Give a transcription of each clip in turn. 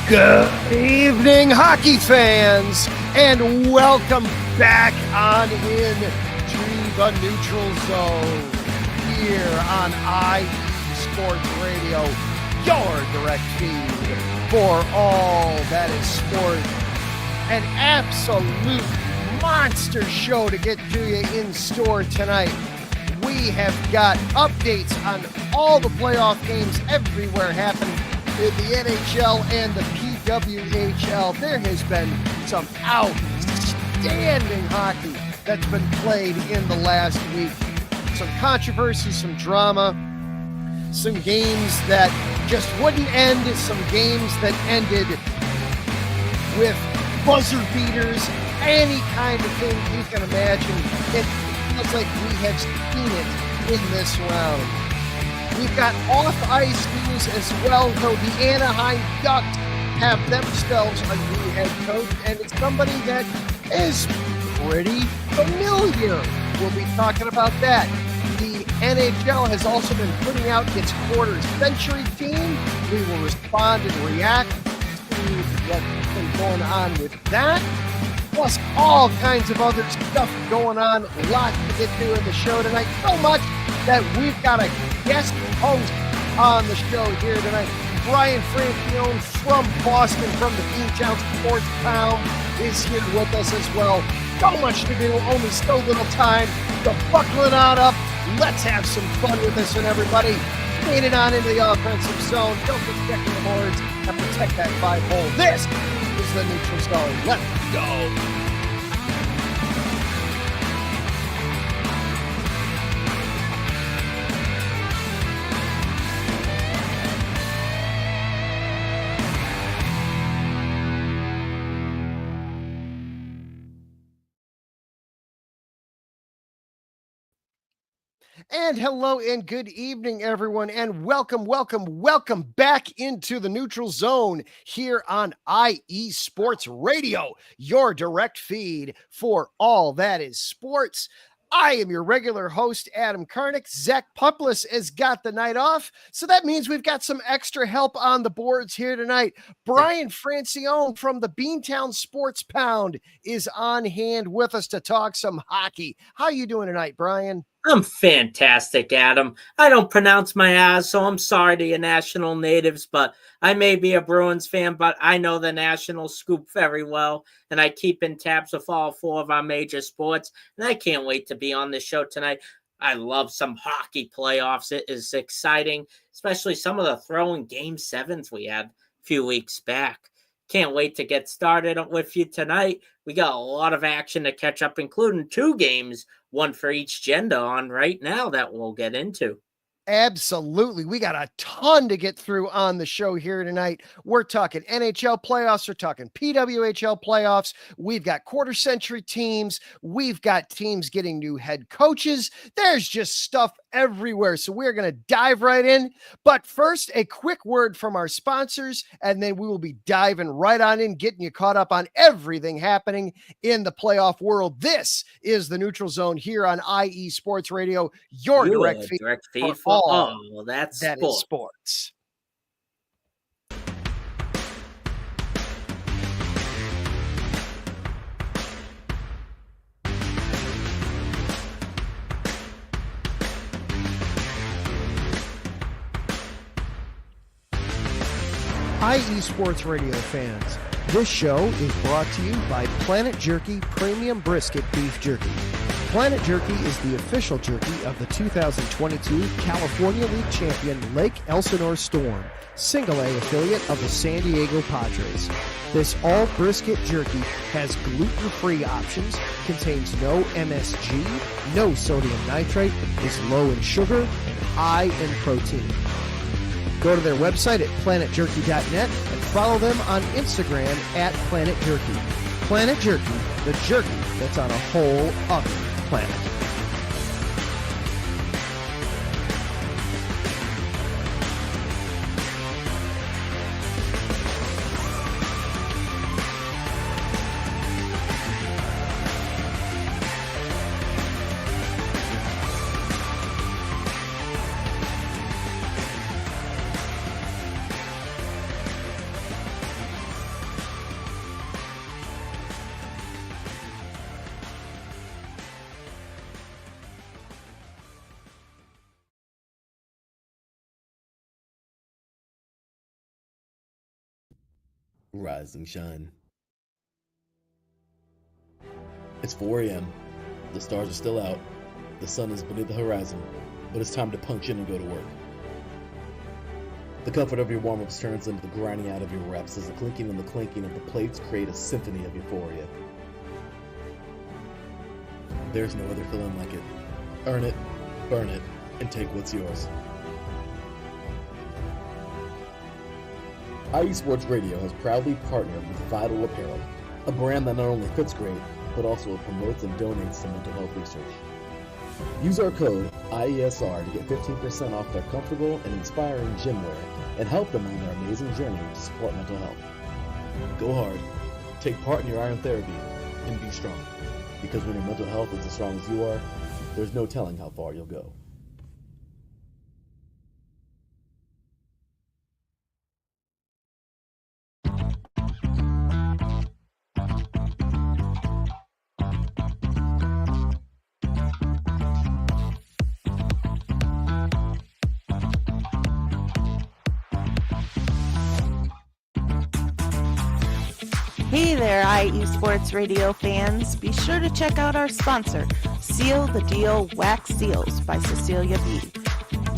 Good evening, hockey fans, and welcome back on in to the Neutral Zone here on IE Sports Radio, your direct feed for all that is sport. An absolute monster show to get to you in store tonight. We have got updates on all the playoff games everywhere happening in the NHL and the PWHL. There has been some outstanding hockey that's been played in the last week. Some controversy, some drama, some games that just wouldn't end, some games that ended with buzzer beaters, any kind of thing you can imagine. It feels like we have seen it in this round. We've got off-ice news as well, though the Anaheim Ducks have themselves a new head coach, and it's somebody that is pretty familiar. We'll be talking about that. The NHL has also been putting out its quarter-century team. We will respond and react to what's been going on with that, plus all kinds of other stuff going on. Lots to get to in the show tonight. So much that we've got a guest host on the show here tonight. Brian Francione from Boston, from the Beantown Sports Pound, is here with us as well. So much to do, only so little time. So buckle it on up. Let's have some fun with this one, everybody. Lean it on into the offensive zone. Don't forget the boards and protect that 5-hole. This is the Neutral Zone. Let's go. And hello and good evening, everyone, and welcome back into the Neutral Zone here on IE Sports Radio, your direct feed for all that is sports. I am your regular host, Adam Karnick. Zach Puplis has got the night off, so that means we've got some extra help on the boards here tonight. Brian Francione from the Beantown Sports Pound is on hand with us to talk some hockey. How you doing tonight, Brian? I'm fantastic, Adam. I don't pronounce my A's, so I'm sorry to your national natives, but I may be a Bruins fan, but I know the national scoop very well, and I keep in tabs with all four of our major sports, and I can't wait to be on the show tonight. I love some hockey playoffs. It is exciting, especially some of the throwing game sevens we had a few weeks back. Can't wait to get started with you tonight. We got a lot of action to catch up, including 2 games, one for each gender on right now that we'll get into. Absolutely. We got a ton to get through on the show here tonight. We're talking NHL playoffs. We're talking PWHL playoffs. We've got quarter-century teams. We've got teams getting new head coaches. There's just stuff everywhere. So we're going to dive right in. But first, a quick word from our sponsors, and then we will be diving right on in, getting you caught up on everything happening in the playoff world. This is the Neutral Zone here on IE Sports Radio, your direct feed for all that is sports. IE Sports Radio fans, this show is brought to you by Planet Jerky Premium Brisket Beef Jerky. Planet Jerky is the official jerky of the 2022 California League champion Lake Elsinore Storm, Single A affiliate of the San Diego Padres. This all brisket jerky has gluten-free options, contains no MSG, no sodium nitrate, is low in sugar, and high in protein. Go to their website at planetjerky.net and follow them on Instagram at Planet Jerky. Planet Jerky, the jerky that's on a whole other planet. rise and shine. It's 4 a.m. The stars are still out. The sun is beneath the horizon, but it's time to punch in and go to work. The comfort of your warm-ups turns into the grinding out of your reps as the clinking and the clanking of the plates create a symphony of euphoria. There's no other feeling like it. Earn it, burn it, and take what's yours. IE Sports Radio has proudly partnered with Vital Apparel, a brand that not only fits great, but also promotes and donates to mental health research. Use our code IESR to get 15% off their comfortable and inspiring gym wear and help them on their amazing journey to support mental health. Go hard, take part in your iron therapy, and be strong. Because when your mental health is as strong as you are, there's no telling how far you'll go. Hey there, IE Sports Radio fans. Be sure to check out our sponsor, Seal the Deal Wax Seals by Cecilia B.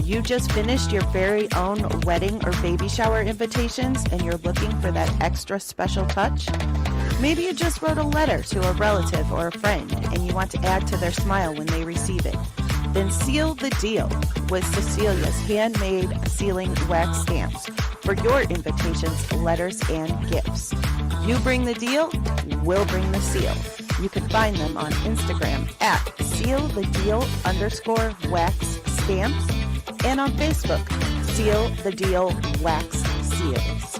You just finished your very own wedding or baby shower invitations and you're looking for that extra special touch? Maybe you just wrote a letter to a relative or a friend and you want to add to their smile when they receive it. Then seal the deal with Cecilia's handmade sealing wax stamps for your invitations, letters, and gifts. You bring the deal, we'll bring the seal. You can find them on Instagram at @sealthedeal_wax stamps and on Facebook, Seal the Deal Wax Seals.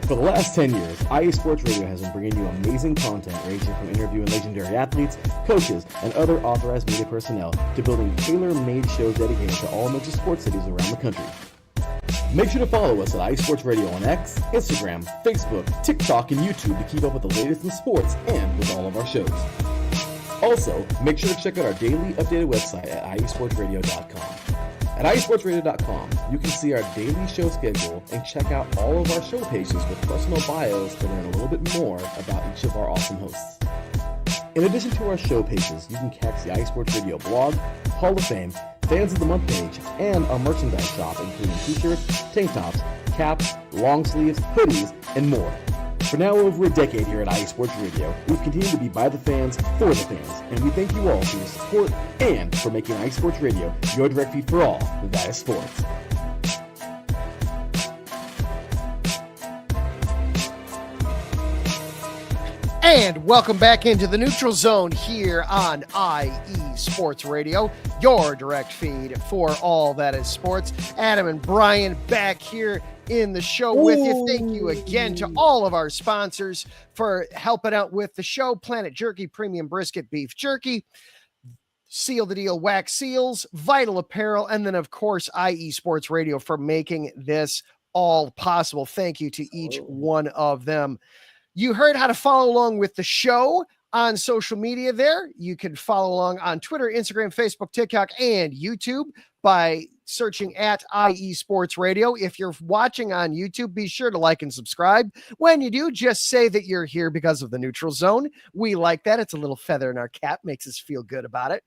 For the last 10 years, IE Sports Radio has been bringing you amazing content ranging from interviewing legendary athletes, coaches, and other authorized media personnel to building tailor-made shows dedicated to all major sports cities around the country. Make sure to follow us at IE Sports Radio on X, Instagram, Facebook, TikTok, and YouTube to keep up with the latest in sports and with all of our shows. Also, make sure to check out our daily updated website at iesportsradio.com. At iesportsradio.com, you can see our daily show schedule and check out all of our show pages with personal bios to learn a little bit more about each of our awesome hosts. In addition to our show pages, you can catch the IE Sports Radio blog, Hall of Fame, Fans of the Month page, and our merchandise shop including t-shirts, tank tops, caps, long sleeves, hoodies, and more. For now over a decade here at IE Sports Radio, we've continued to be by the fans, for the fans, and we thank you all for your support and for making IE Sports Radio your direct feed for all that is sports. And welcome back into the Neutral Zone here on IE Sports Radio, your direct feed for all that is sports. Adam and Brian back here in the show with you. Thank you again to all of our sponsors for helping out with the show. Planet Jerky, Premium Brisket Beef Jerky, Seal the Deal Wax Seals, Vital Apparel, and then, of course, IE Sports Radio for making this all possible. Thank you to each one of them. You heard how to follow along with the show on social media there. You can follow along on Twitter, Instagram, Facebook, TikTok, and YouTube by searching at IE Sports Radio. If you're watching on YouTube, be sure to like and subscribe. When you do, just say that you're here because of the Neutral Zone. We like that. It's a little feather in our cap, makes us feel good about it.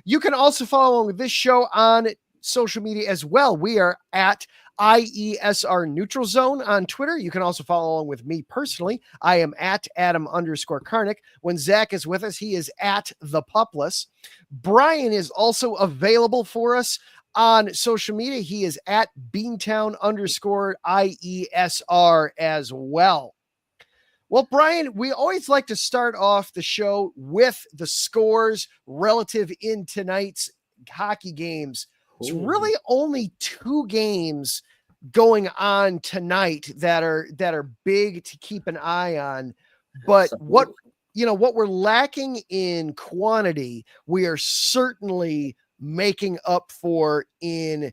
You can also follow along with this show on social media as well. We are at IESR Neutral Zone on Twitter. You can also follow along with me personally. I am at Adam_Karnick. When Zach is with us, he is at The Pupless. Brian is also available for us on social media. He is at Beantown_IESR as well. Well, Brian, we always like to start off the show with the scores relative in tonight's hockey games. It's really only 2 games going on tonight that are big to keep an eye on. But what we're lacking in quantity, we are certainly making up for in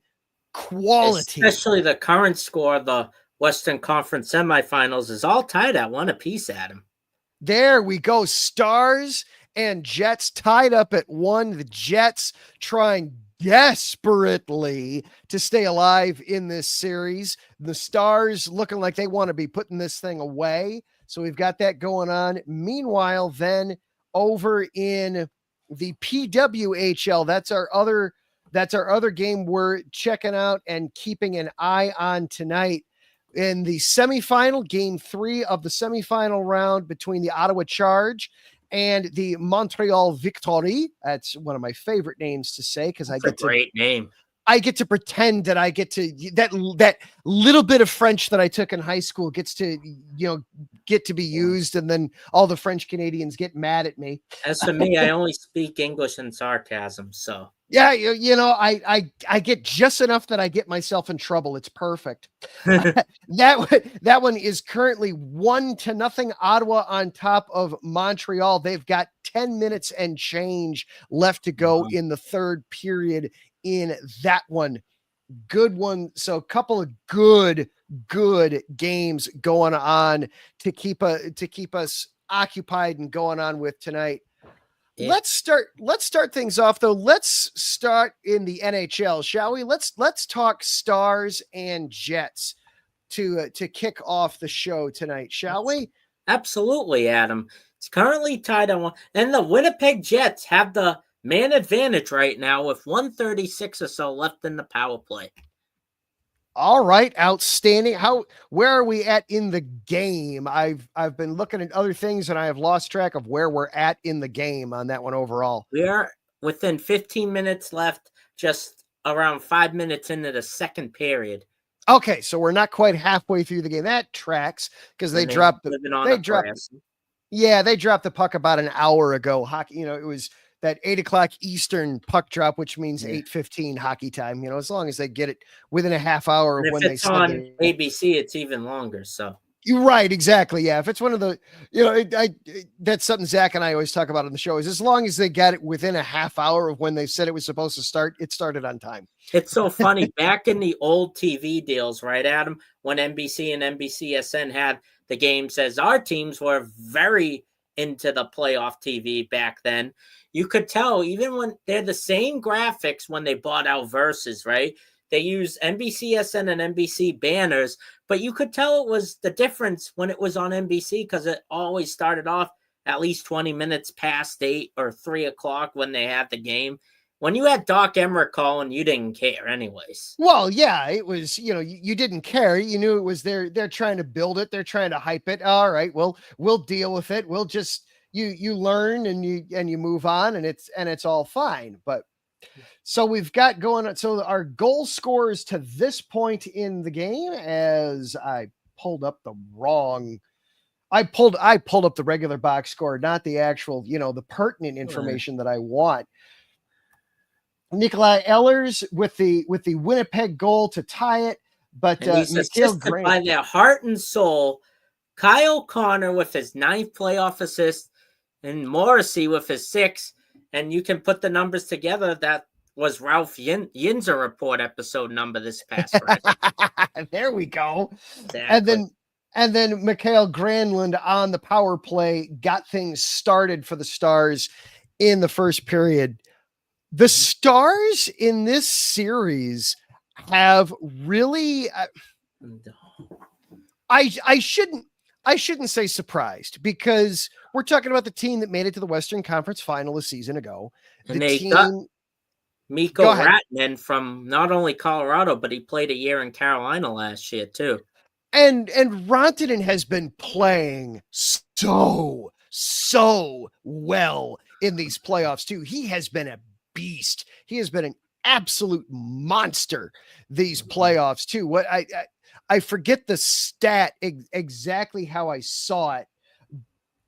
quality. Especially the current score of the Western Conference semifinals is all tied at 1 apiece, Adam. There we go. Stars and Jets tied up at 1. The Jets trying desperately to stay alive in this series. The Stars looking like they want to be putting this thing away. So we've got that going on. Meanwhile, then over in the PWHL, that's our other game we're checking out and keeping an eye on tonight. In the semifinal, game 3 of the semifinal round between the Ottawa Charge and the Montreal Victory. That's one of my favorite names to say because I get to great name. I get to pretend that I get to that little bit of French that I took in high school gets to get to be used, and then all the French Canadians get mad at me. As for me, I only speak English and sarcasm, so. Yeah, I get just enough that I get myself in trouble. It's perfect. That one is currently 1-0 Ottawa on top of Montreal. They've got 10 minutes and change left to go in the third period in that one. Good one. So a couple of good games going on to keep us occupied and going on with tonight. Yeah. Let's start things off though. Let's start in the NHL, shall we? Let's talk Stars and Jets to kick off the show tonight, shall we? Absolutely, Adam. It's currently tied on 1, and the Winnipeg Jets have the man advantage right now with 1:36 or so left in the power play. All right, outstanding. Where are we at in the game? I've been looking at other things and I have lost track of where we're at in the game on that one overall. We are within 15 minutes left, just around 5 minutes into the second period. Okay, so we're not quite halfway through the game. That tracks because they dropped the puck about an hour ago. Hockey, it was that 8:00 Eastern puck drop, which means 8:15 hockey time. As long as they get it within a half hour of when they said on ABC, it's even longer. So you're right, exactly. Yeah, if it's one of the, that's something Zach and I always talk about on the show. Is as long as they get it within a half hour of when they said it was supposed to start, it started on time. It's so funny. Back in the old TV deals, right, Adam, when NBC and NBCSN had the games, as our teams were very into the playoff TV back then. You could tell even when they're the same graphics when they bought out Versus, right? They use NBCSN and NBC banners, but you could tell it was the difference when it was on NBC because it always started off at least 20 minutes past 8 or 3 o'clock when they had the game. When you had Doc Emmerich calling, you didn't care anyways. Well, yeah, it was, you didn't care. You knew it was they're trying to build it. They're trying to hype it. All right, well, we'll deal with it. We'll just, you learn and you move on and it's all fine. But so we've got going on. So our goal scorers to this point in the game, as I pulled up the regular box score, not the actual, the pertinent information that I want. Nikolai Ehlers with the Winnipeg goal to tie it, but he's assisted by their heart and soul, Kyle Connor with his 9th playoff assist, and Morrissey with his 6th. And you can put the numbers together. That was Ralph Yinzer report episode number this past Friday. There we go. Exactly. And then Mikael Granlund on the power play got things started for the Stars in the first period. The Stars in this series have really, I shouldn't say surprised, because we're talking about the team that made it to the Western Conference Final a season ago. And they got Mikko Rantanen from not only Colorado, but he played a year in Carolina last year too. And Rantanen has been playing so well in these playoffs too. He has been a beast. He has been an absolute monster these playoffs too. What I forget the stat exactly how I saw it,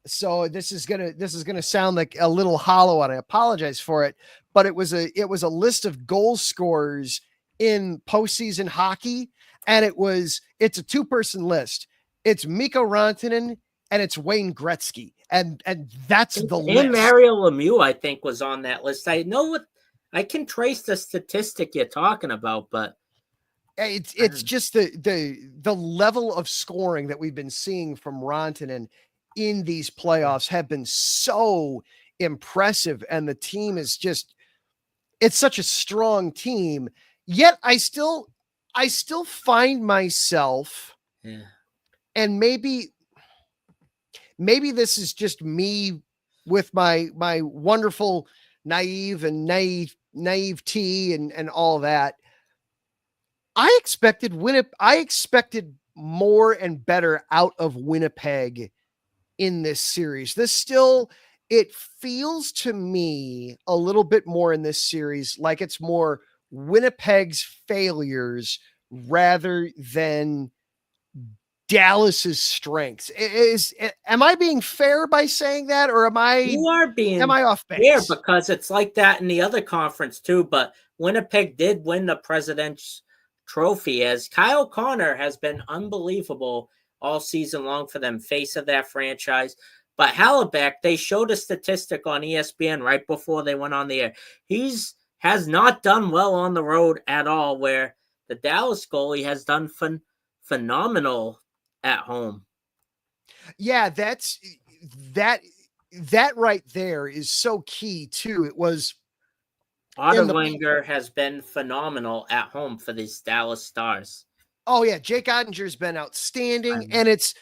So this is gonna sound like a little hollow, and I apologize for it. But it was a list of goal scorers in postseason hockey, and it's a 2-person list. It's Mikko Rantanen and it's Wayne Gretzky, and that's the And list. Mario Lemieux, I think, was on that list. I know what I can trace the statistic you're talking about, but it's just the level of scoring that we've been seeing from Rantanen in these playoffs have been so impressive, and the team is it's such a strong team. Yet I still find myself, yeah. and maybe this is just me with my wonderful naivety and all that. I expected more and better out of Winnipeg in this series. It feels to me a little bit more in this series like it's more Winnipeg's failures rather than Dallas's strengths. Am I being fair by saying that, or You are being off fair base? because it's like that in the other conference too. But Winnipeg did win the President's Trophy, as Kyle Connor has been unbelievable all season long for them, face of that franchise. But Hallebeck, they showed a statistic on ESPN right before they went on the air. Has not done well on the road at all, where the Dallas goalie has done phenomenal at home. Yeah, that right there is so key too. It was Otterlinger has been phenomenal at home for these Dallas Stars. Oh yeah, Jake Ottinger's been outstanding, and it's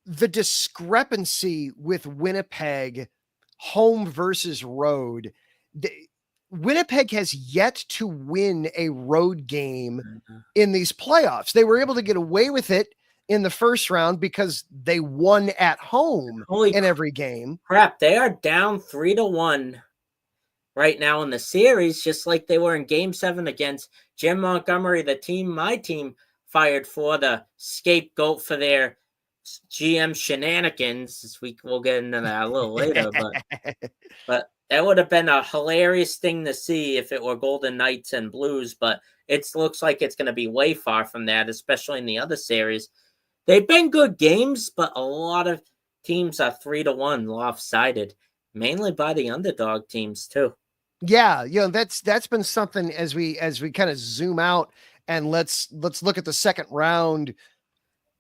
the discrepancy with Winnipeg, home versus road. Winnipeg has yet to win a road game in these playoffs. They were able to get away with it in the first round because they won at home in every game. Crap, they are down 3-1 right now in the series, just like they were in Game 7 against Jim Montgomery, my team fired for, the scapegoat for their GM shenanigans. We'll get into that a little later, but that would have been a hilarious thing to see if it were Golden Knights and Blues, but it looks like it's going to be way far from that, especially in the other series. They've been good games, but a lot of teams are 3-1 lopsided, mainly by the underdog teams too. Yeah, that's been something as we kind of zoom out and let's look at the second round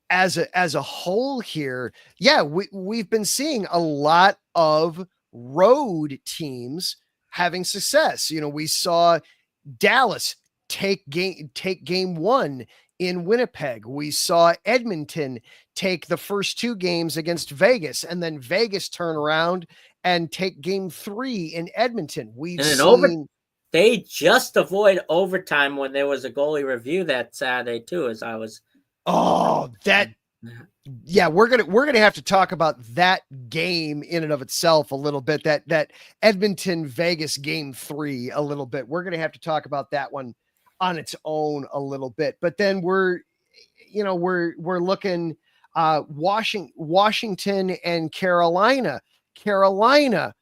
as a whole here. Yeah, we've been seeing a lot of road teams having success. We saw Dallas take game 1 in Winnipeg. We saw Edmonton take the first 2 games against Vegas, and then Vegas turn around and take game 3 in Edmonton. They just avoid overtime when there was a goalie review that Saturday too, as I was. Yeah, we're gonna have to talk about that game in and of itself a little bit. That Edmonton Vegas game 3 a little bit. We're gonna have to talk about that one on its own a little bit. But then we're looking Washington and Carolina. Carolina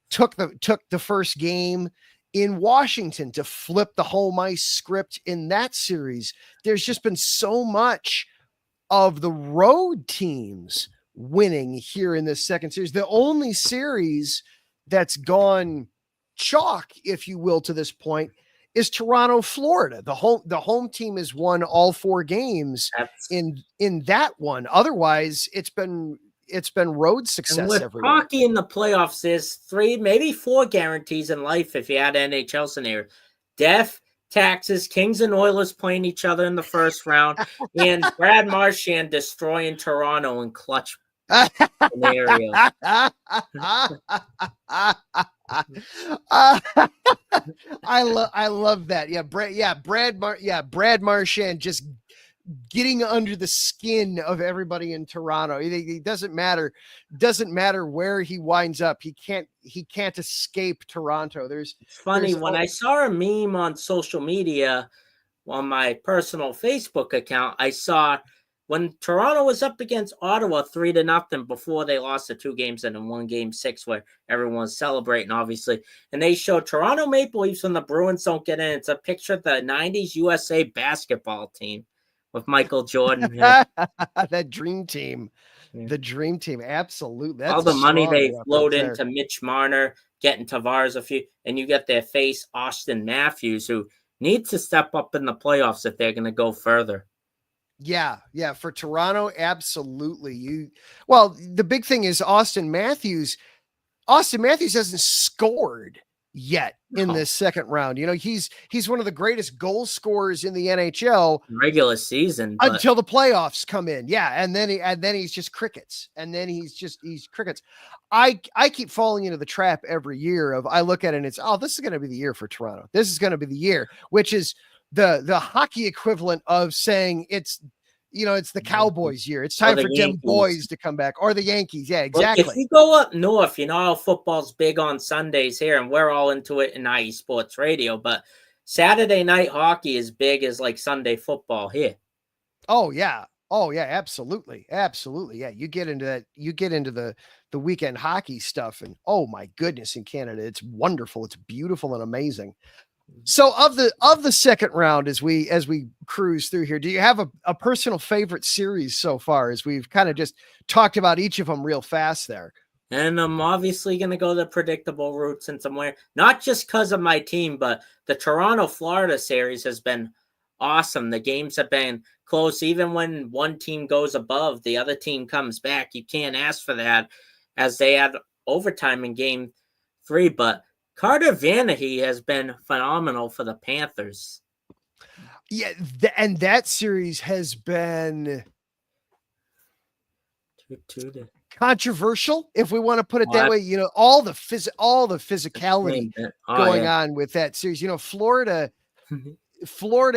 took the first game in Washington to flip the home ice script in that series. There's just been so much of the road teams winning here in this second series. The only series that's gone chalk, if you will, to this point is Toronto, Florida. The home team has won all 4 games in that one. Otherwise, it's been road success everywhere. Hockey in the playoffs, there's 3, maybe 4 guarantees in life if you had NHL scenario. Death, taxes, Kings and Oilers playing each other in the first round, and Brad Marchand destroying Toronto in clutch scenario. I love that. Brad Marchand just getting under the skin of everybody in Toronto. It doesn't matter where he winds up. He can't escape Toronto. It's funny when I saw a meme on social media on my personal Facebook account, I saw when Toronto was up against Ottawa 3-0 before they lost the 2 games and then won Game 6 where everyone was celebrating, obviously, and they showed Toronto Maple Leafs when the Bruins don't get in. It's a picture of the 90s USA basketball team with Michael Jordan. That dream team. Yeah. The dream team. Absolutely. That's all the money they flowed there. into Mitch Marner, getting Tavares a few, and you get their face, Austin Matthews, who needs to step up in the playoffs if they're going to go further. Yeah. For Toronto, absolutely. Well, the big thing is Austin Matthews hasn't scored yet in this second round. You know, he's one of the greatest goal scorers in the NHL regular season until the playoffs come in. Yeah, and then he's just crickets. And then he's crickets. I keep falling into the trap every year of I look at it and it's this is going to be the year for Toronto. This is going to be the year, which is the hockey equivalent of saying it's the Cowboys year. It's time for them boys to come back, or the Yankees. Yeah, exactly. Look, if you go up north, you know how football's big on Sundays here, and we're all into it in IE Sports Radio, but Saturday night hockey is big as like Sunday football here. Oh yeah, absolutely. Yeah, you get into that. You get into the weekend hockey stuff, and oh my goodness, in Canada, it's wonderful. It's beautiful and amazing. So of the second round, as we cruise through here, do you have a personal favorite series so far, as we've kind of just talked about each of them real fast there? And I'm obviously going to go the predictable route since I'm wearing, not just because of my team, but the Toronto-Florida series has been awesome. The games have been close. Even when one team goes above, the other team comes back. You can't ask for that, as they had overtime in Game 3, but Carter Vanahy has been phenomenal for the Panthers. Yeah, and that series has been controversial, if we want to put it that way. You know, all the physicality going on with that series. You know, Florida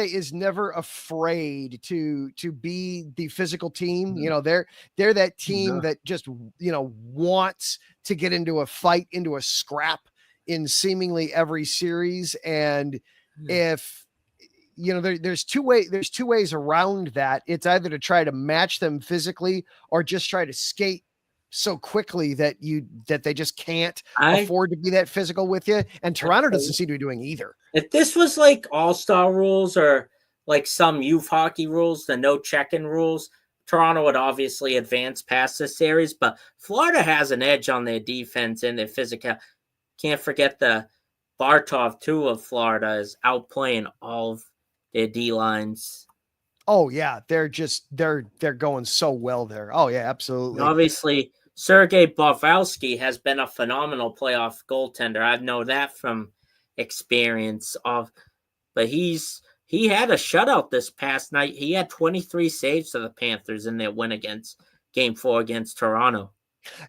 is never afraid to be the physical team. You know, they're that team that just wants to get into a fight, into a scrap in seemingly every series. And if there's two ways around that. It's either to try to match them physically or just try to skate so quickly that they just can't afford to be that physical with you. And Toronto doesn't seem to be doing either. If this was like all-star rules or like some youth hockey rules, the no check-in rules, Toronto would obviously advance past this series, but Florida has an edge on their defense and their physical. Can't forget the Bartov, too, of Florida is outplaying all of their D lines. Oh yeah, they're going so well there. Oh yeah, absolutely. And obviously, Sergei Bobrovsky has been a phenomenal playoff goaltender. I know that from experience. But he had a shutout this past night. He had 23 saves for the Panthers in their win against Game 4 against Toronto.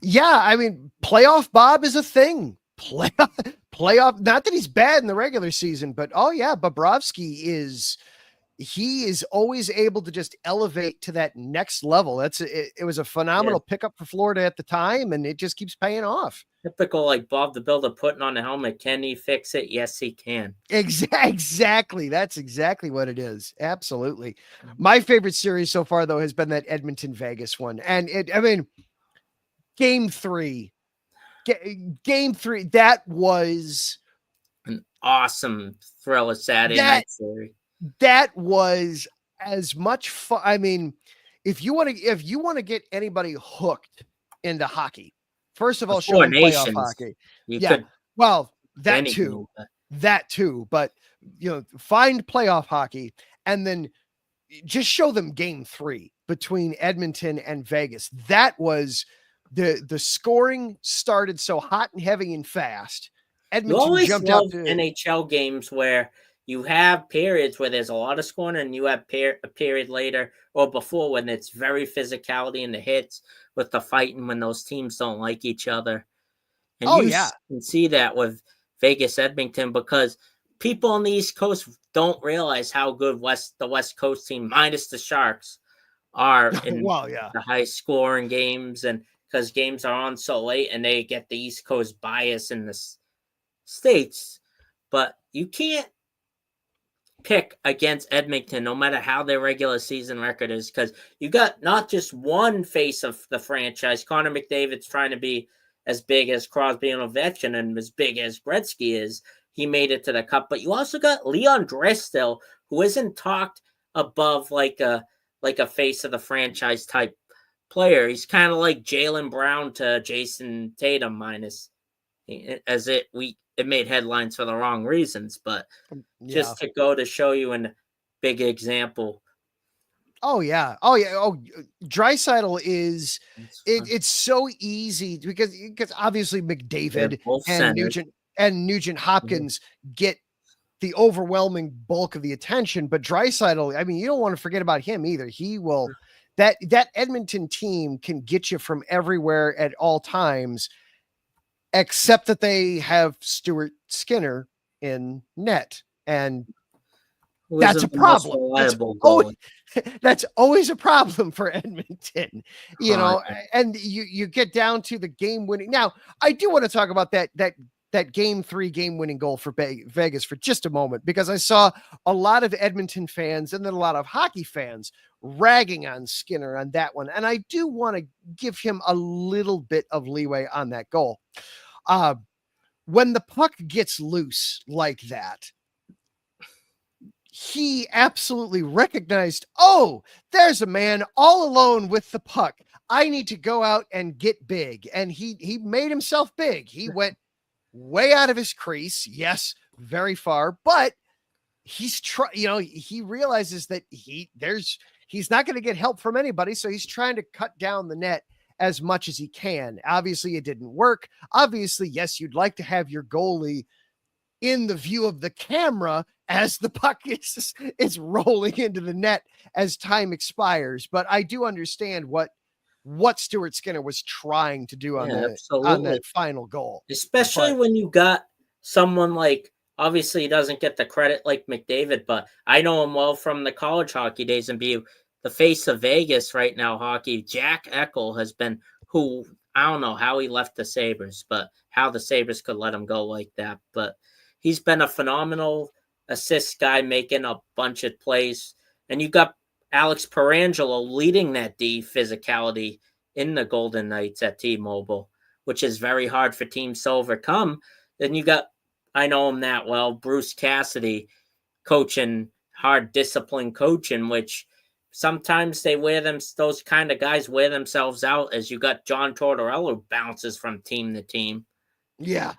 Yeah, I mean, playoff Bob is a thing. Playoff, not that he's bad in the regular season, but Bobrovsky is always able to just elevate to that next level. It was a phenomenal pickup for Florida at the time, and it just keeps paying off. Typical, like Bob the Builder putting on the helmet. Can he fix it? Yes, he can. Exactly. That's exactly what it is. Absolutely. My favorite series so far, though, has been that Edmonton Vegas one. And Game 3, that was an awesome thriller Saturday night series. That was as much fun. I mean, if you want to get anybody hooked into hockey, first of all, show them playoff hockey. Well, that too. But find playoff hockey and then just show them Game 3 between Edmonton and Vegas. That was the scoring started so hot and heavy and fast. Edmonton jumped out to NHL games where you have periods where there's a lot of scoring and you have a period later or before when it's very physicality in the hits with the fighting when those teams don't like each other. And you can see that with Vegas Edmonton because people on the East Coast don't realize how good the West Coast team, minus the Sharks, are in the high scoring games, and because games are on so late and they get the East Coast bias in the States. But you can't pick against Edmonton, no matter how their regular season record is, because you got not just one face of the franchise. Connor McDavid's trying to be as big as Crosby and Ovechkin and as big as Gretzky is. He made it to the Cup, but you also got Leon Draisaitl, who isn't talked above like a face of the franchise type player. He's kind of like Jaylen Brown to Jason Tatum minus, as it made headlines for the wrong reasons, but just to go to show you a big example. Oh, yeah. Draisaitl is it's so easy because obviously McDavid and Nugent Hopkins get the overwhelming bulk of the attention, but Draisaitl, I mean, you don't want to forget about him either. He will that Edmonton team can get you from everywhere at all times, except that they have Stuart Skinner in net, and that's a problem. That's always a problem for Edmonton, and you get down to the game winning. Now, I do want to talk about that game 3 game winning goal for Vegas for just a moment, because I saw a lot of Edmonton fans and then a lot of hockey fans ragging on Skinner on that one. And I do want to give him a little bit of leeway on that goal. When the puck gets loose like that, he absolutely recognized, oh, there's a man all alone with the puck. I need to go out and get big. And he made himself big. He went way out of his crease. Yes, very far, but he's he realizes that he's not going to get help from anybody. So he's trying to cut down the net as much as he can. Obviously it didn't work. Obviously, yes, you'd like to have your goalie in the view of the camera as the puck is rolling into the net as time expires. But I do understand what Stuart Skinner was trying to do on that final goal. Especially when you got someone like, obviously he doesn't get the credit like McDavid, but I know him well from the college hockey days and be the face of Vegas right now hockey. Jack Eichel has been, who I don't know how he left the Sabres, but how the Sabres could let him go like that. But he's been a phenomenal assist guy, making a bunch of plays. And you got Alex Pietrangelo leading that D physicality in the Golden Knights at T-Mobile, which is very hard for teams to overcome. Then you got, I know him that well, Bruce Cassidy coaching, hard discipline coaching, which sometimes those kind of guys wear themselves out, as you got John Tortorella who bounces from team to team. Yeah,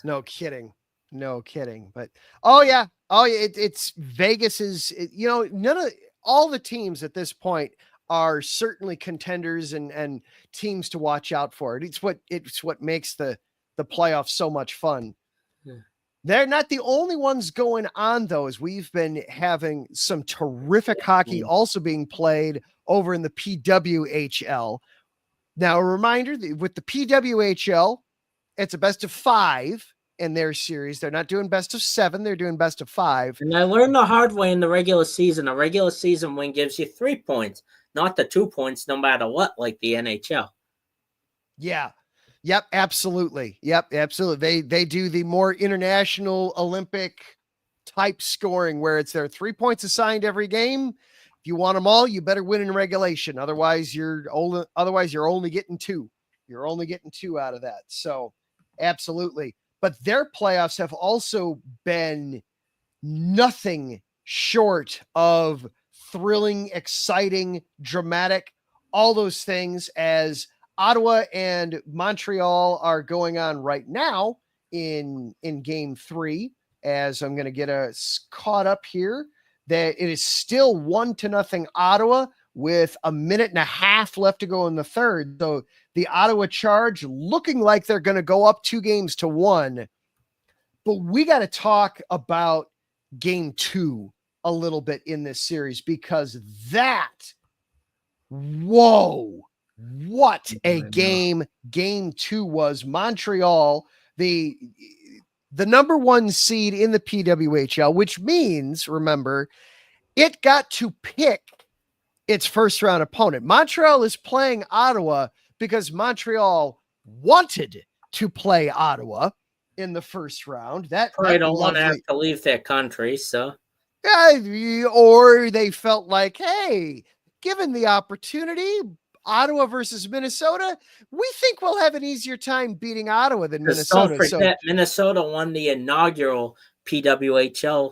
no kidding. But it's Vegas all the teams at this point are certainly contenders and teams to watch out for. It's what makes the playoffs so much fun. Yeah. They're not the only ones going on, though, as we've been having some terrific hockey also being played over in the PWHL. Now, a reminder that with the PWHL, it's a best of 5 in their series. They're not doing best of 7. They're doing best of 5. And I learned the hard way in the regular season. A regular season win gives you 3 points, not the 2 points, no matter what, like the NHL. Yeah. Yep. Absolutely. They do the more international Olympic type scoring where it's there 3 points assigned every game. If you want them all, you better win in regulation. Otherwise you're only getting 2. You're only getting 2 out of that. So absolutely. But their playoffs have also been nothing short of thrilling, exciting, dramatic, all those things, as Ottawa and Montreal are going on right now in game 3, as I'm going to get us caught up here, that it is still 1-0 Ottawa with a minute and a half left to go in the third. So the Ottawa Charge looking like they're going to go up 2-1. But we got to talk about game 2 a little bit in this series, because what a game 2 was. Montreal, the number 1 seed in the PWHL, which means, remember, it got to pick its first round opponent. Montreal is playing Ottawa because Montreal wanted to play Ottawa in the first round. That I don't want to have to leave their country, so Or they felt like, hey, given the opportunity, Ottawa versus Minnesota, we think we'll have an easier time beating Ottawa than Minnesota. Don't forget, Minnesota won the inaugural PWHL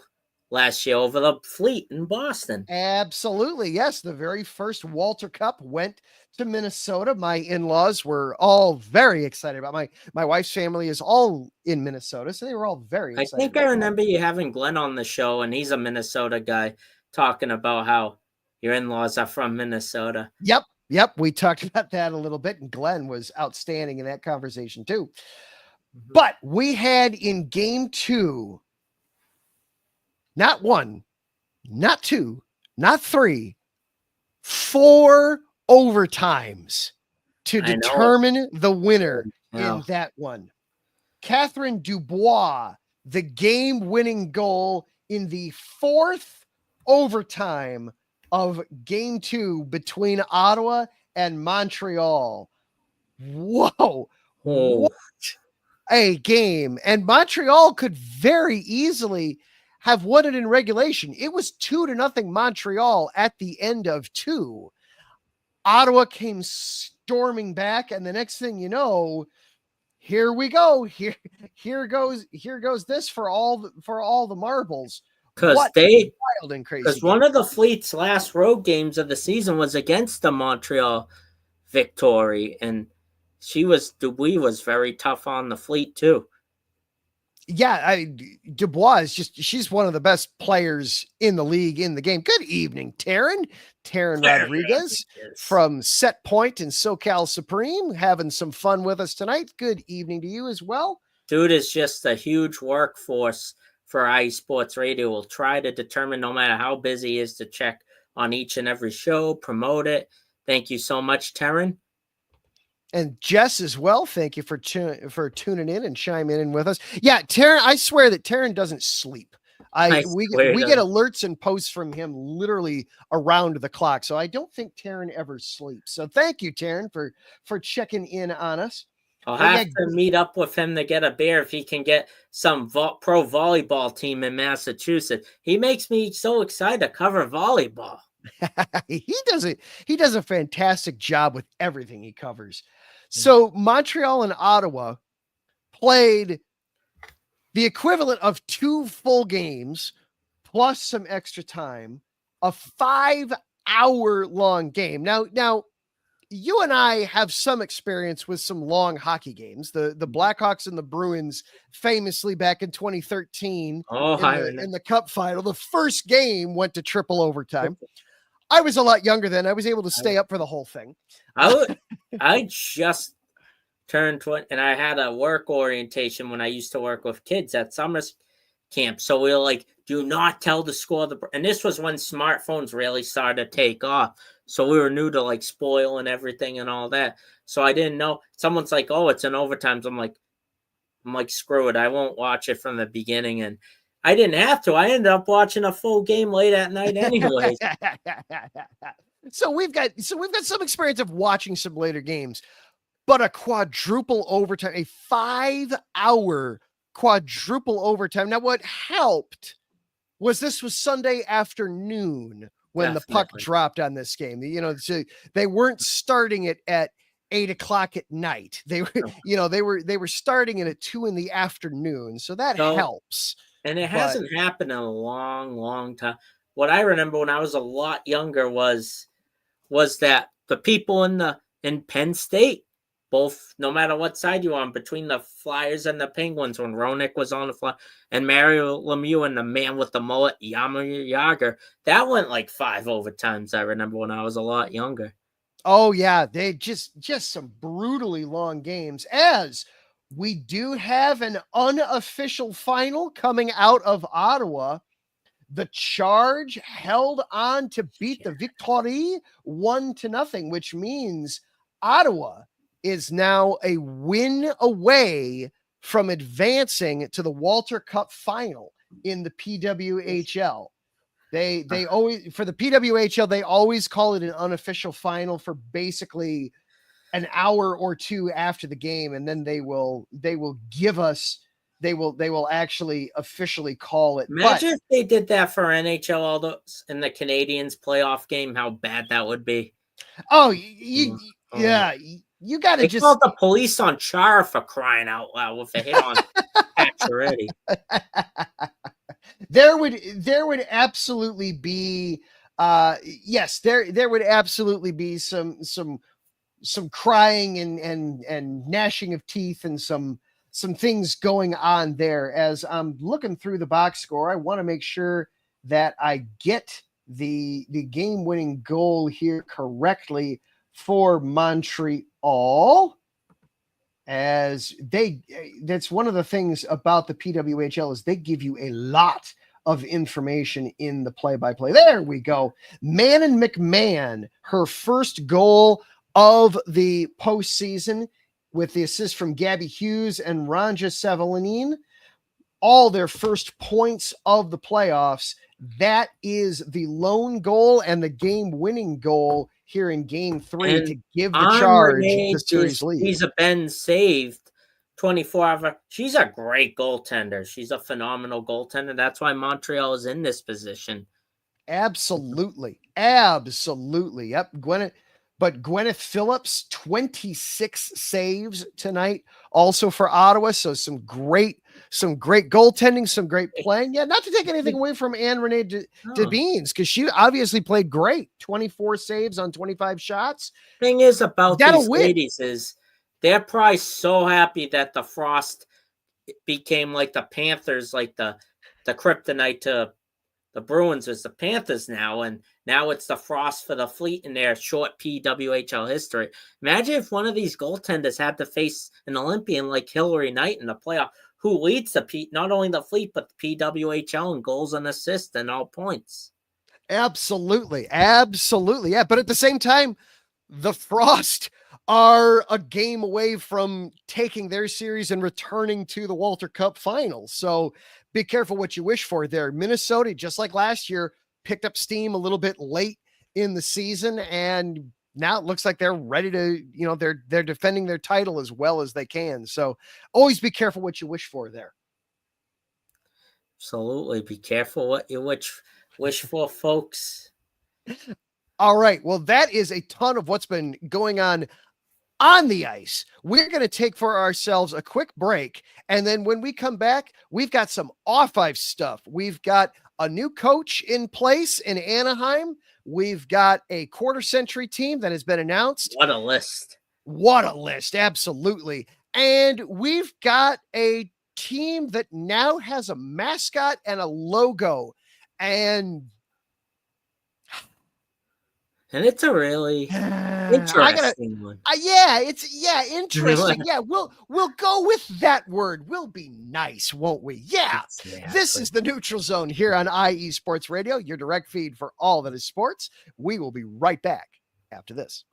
last year over the Fleet in Boston. Absolutely. Yes. The very first Walter Cup went to Minnesota. My in-laws were all very excited about my wife's family is all in Minnesota. So they were all very excited. I think I remember you having Glenn on the show, and he's a Minnesota guy, talking about how your in-laws are from Minnesota. Yep. We talked about that a little bit, and Glenn was outstanding in that conversation too. Mm-hmm. But we had in game 2, not 1, not 2, not 3, 4 overtimes to determine the winner in that one. Catherine Dubois, the game-winning goal in the 4th overtime of game 2 between Ottawa and Montreal. Whoa. What a game. And Montreal could very easily have won it in regulation. It was 2-0 Montreal at the end of 2. Ottawa came storming back, and the next thing you know, here we go. Here goes this for all the marbles. Because wild and crazy. Because one of the Fleet's last road games of the season was against the Montreal Victory, and Dubois was very tough on the Fleet too. Yeah, Dubois she's one of the best players in the league in the game. Good evening, Taryn Rodriguez from Set Point and SoCal Supreme, having some fun with us tonight. Good evening to you as well. Dude is just a huge workforce for IE Sports Radio. We'll try to determine, no matter how busy he is, to check on each and every show, promote it. Thank you so much, Taryn. And Jess as well. Thank you for tuning in and chiming in with us. Yeah, Taryn, I swear that Taryn doesn't sleep. We get alerts and posts from him literally around the clock. So I don't think Taryn ever sleeps. So thank you, Taryn, for checking in on us. I'll have to meet up with him to get a beer if he can get some pro volleyball team in Massachusetts. He makes me so excited to cover volleyball. He does a fantastic job with everything he covers. So Montreal and Ottawa played the equivalent of 2 full games plus some extra time, a 5-hour long game. Now you and I have some experience with some long hockey games. The Blackhawks and the Bruins famously back in 2013 in the Cup final, the first game went to triple overtime. I was a lot younger then. I was able to stay up for the whole thing. I just turned 20, and I had a work orientation when I used to work with kids at summer camp. So we were like, do not tell the score. And this was when smartphones really started to take off. So we were new to like spoil and everything and all that. So I didn't know. Someone's like, oh, it's an overtime. So I'm like, screw it. I won't watch it from the beginning. And I didn't have to. I ended up watching a full game late at night anyway. So we've got some experience of watching some later games, but a quadruple overtime, a 5-hour quadruple overtime. Now, what helped was this was Sunday afternoon when the puck dropped on this game. So they weren't starting it at 8:00 at night. They were, they were starting it at 2 p.m. So that helps. And it hasn't happened in a long, long time. What I remember when I was a lot younger was that the people in Penn State, both, no matter what side you're on, between the Flyers and the Penguins, when Roenick was on the Flyers, and Mario Lemieux and the man with the mullet, Jaromir Jagr, that went like 5 overtimes. I remember when I was a lot younger. Oh yeah, they just some brutally long games. As we do have an unofficial final coming out of Ottawa. The Charge held on to beat the Victory 1-0, which means Ottawa is now a win away from advancing to the Walter Cup final in the PWHL. They always, for the PWHL, they always call it an unofficial final for basically an hour or two after the game, and then they will give us they will actually officially call it. Imagine if they did that for NHL all those in the Canadiens playoff game, how bad that would be. Oh, you got to They just called the police on Chara for crying out loud with a hit on Pacioretty. There would absolutely be yes, there would absolutely be some crying and gnashing of teeth and some things going on there. As I'm looking through the box score, I want to make sure that I get the game-winning goal here correctly for Montreal. As that's one of the things about the PWHL is they give you a lot of information in the play-by-play. There we go. Manon McMahon, her first goal of the postseason with the assist from Gabby Hughes and Ranja Sevelinine, all their first points of the playoffs. That is the lone goal and the game-winning goal here in Game 3 to give the Charge the series lead. She's been saved 24 hours. She's a great goaltender. She's a phenomenal goaltender. That's why Montreal is in this position. Absolutely. Yep. Gwyneth Phillips, 26 saves tonight, also for Ottawa. So some great goaltending, some great playing. Yeah, not to take anything away from Anne-Renee Debeens, because she obviously played great. 24 saves on 25 shots. Thing is about these ladies is they're probably so happy that the Frost became like the Panthers, like the kryptonite to the Bruins is the Panthers now, and now it's the Frost for the Fleet in their short PWHL history. Imagine if one of these goaltenders had to face an Olympian like Hillary Knight in the playoff, who leads not only the Fleet, but the PWHL in goals and assists and all points. Absolutely. Yeah. But at the same time, the Frost are a game away from taking their series and returning to the Walter Cup finals. So be careful what you wish for there. Minnesota, just like last year, picked up steam a little bit late in the season, and now it looks like they're ready to, they're defending their title as well as they can. So always be careful what you wish for there. Absolutely. Be careful what you wish for, folks. All right. Well, that is a ton of what's been going on the ice. We're going to take for ourselves a quick break. And then when we come back, we've got some off-ice stuff. We've got a new coach in place in Anaheim. We've got a quarter-century team that has been announced. What a list. Absolutely. And we've got a team that now has a mascot and a logo. And it's a really interesting one. Interesting. Yeah, we'll go with that word. We'll be nice, won't we? Yeah. Exactly. This is the Neutral Zone here on IE Sports Radio, your direct feed for all that is sports. We will be right back after this.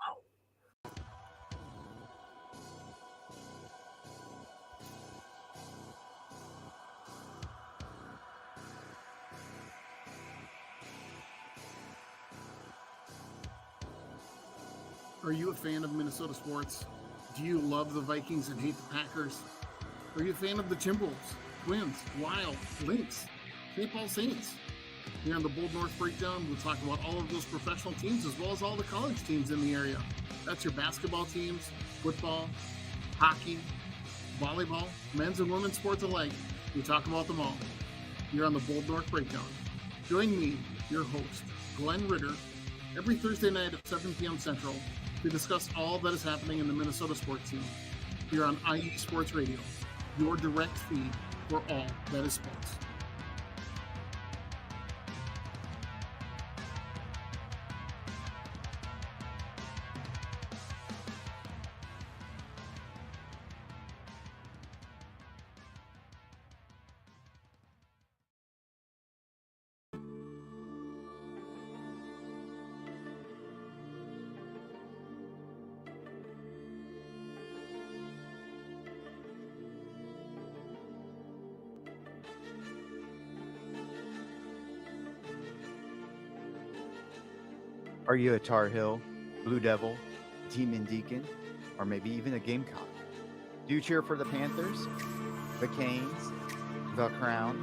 Are you a fan of Minnesota sports? Do you love the Vikings and hate the Packers? Are you a fan of the Timberwolves, Twins, Wild, Lynx, St. Paul Saints? Here on the Bold North Breakdown, we'll talk about all of those professional teams as well as all the college teams in the area. That's your basketball teams, football, hockey, volleyball, men's and women's sports alike. We talk about them all. Here on the Bold North Breakdown. Join me, your host, Glenn Ritter, every Thursday night at 7 p.m. Central to discuss all that is happening in the Minnesota sports scene. Here on IE Sports Radio, your direct feed for all that is sports. Are you a Tar Heel, Blue Devil, Demon Deacon, or maybe even a Gamecock? Do you cheer for the Panthers? the Canes, the Crown,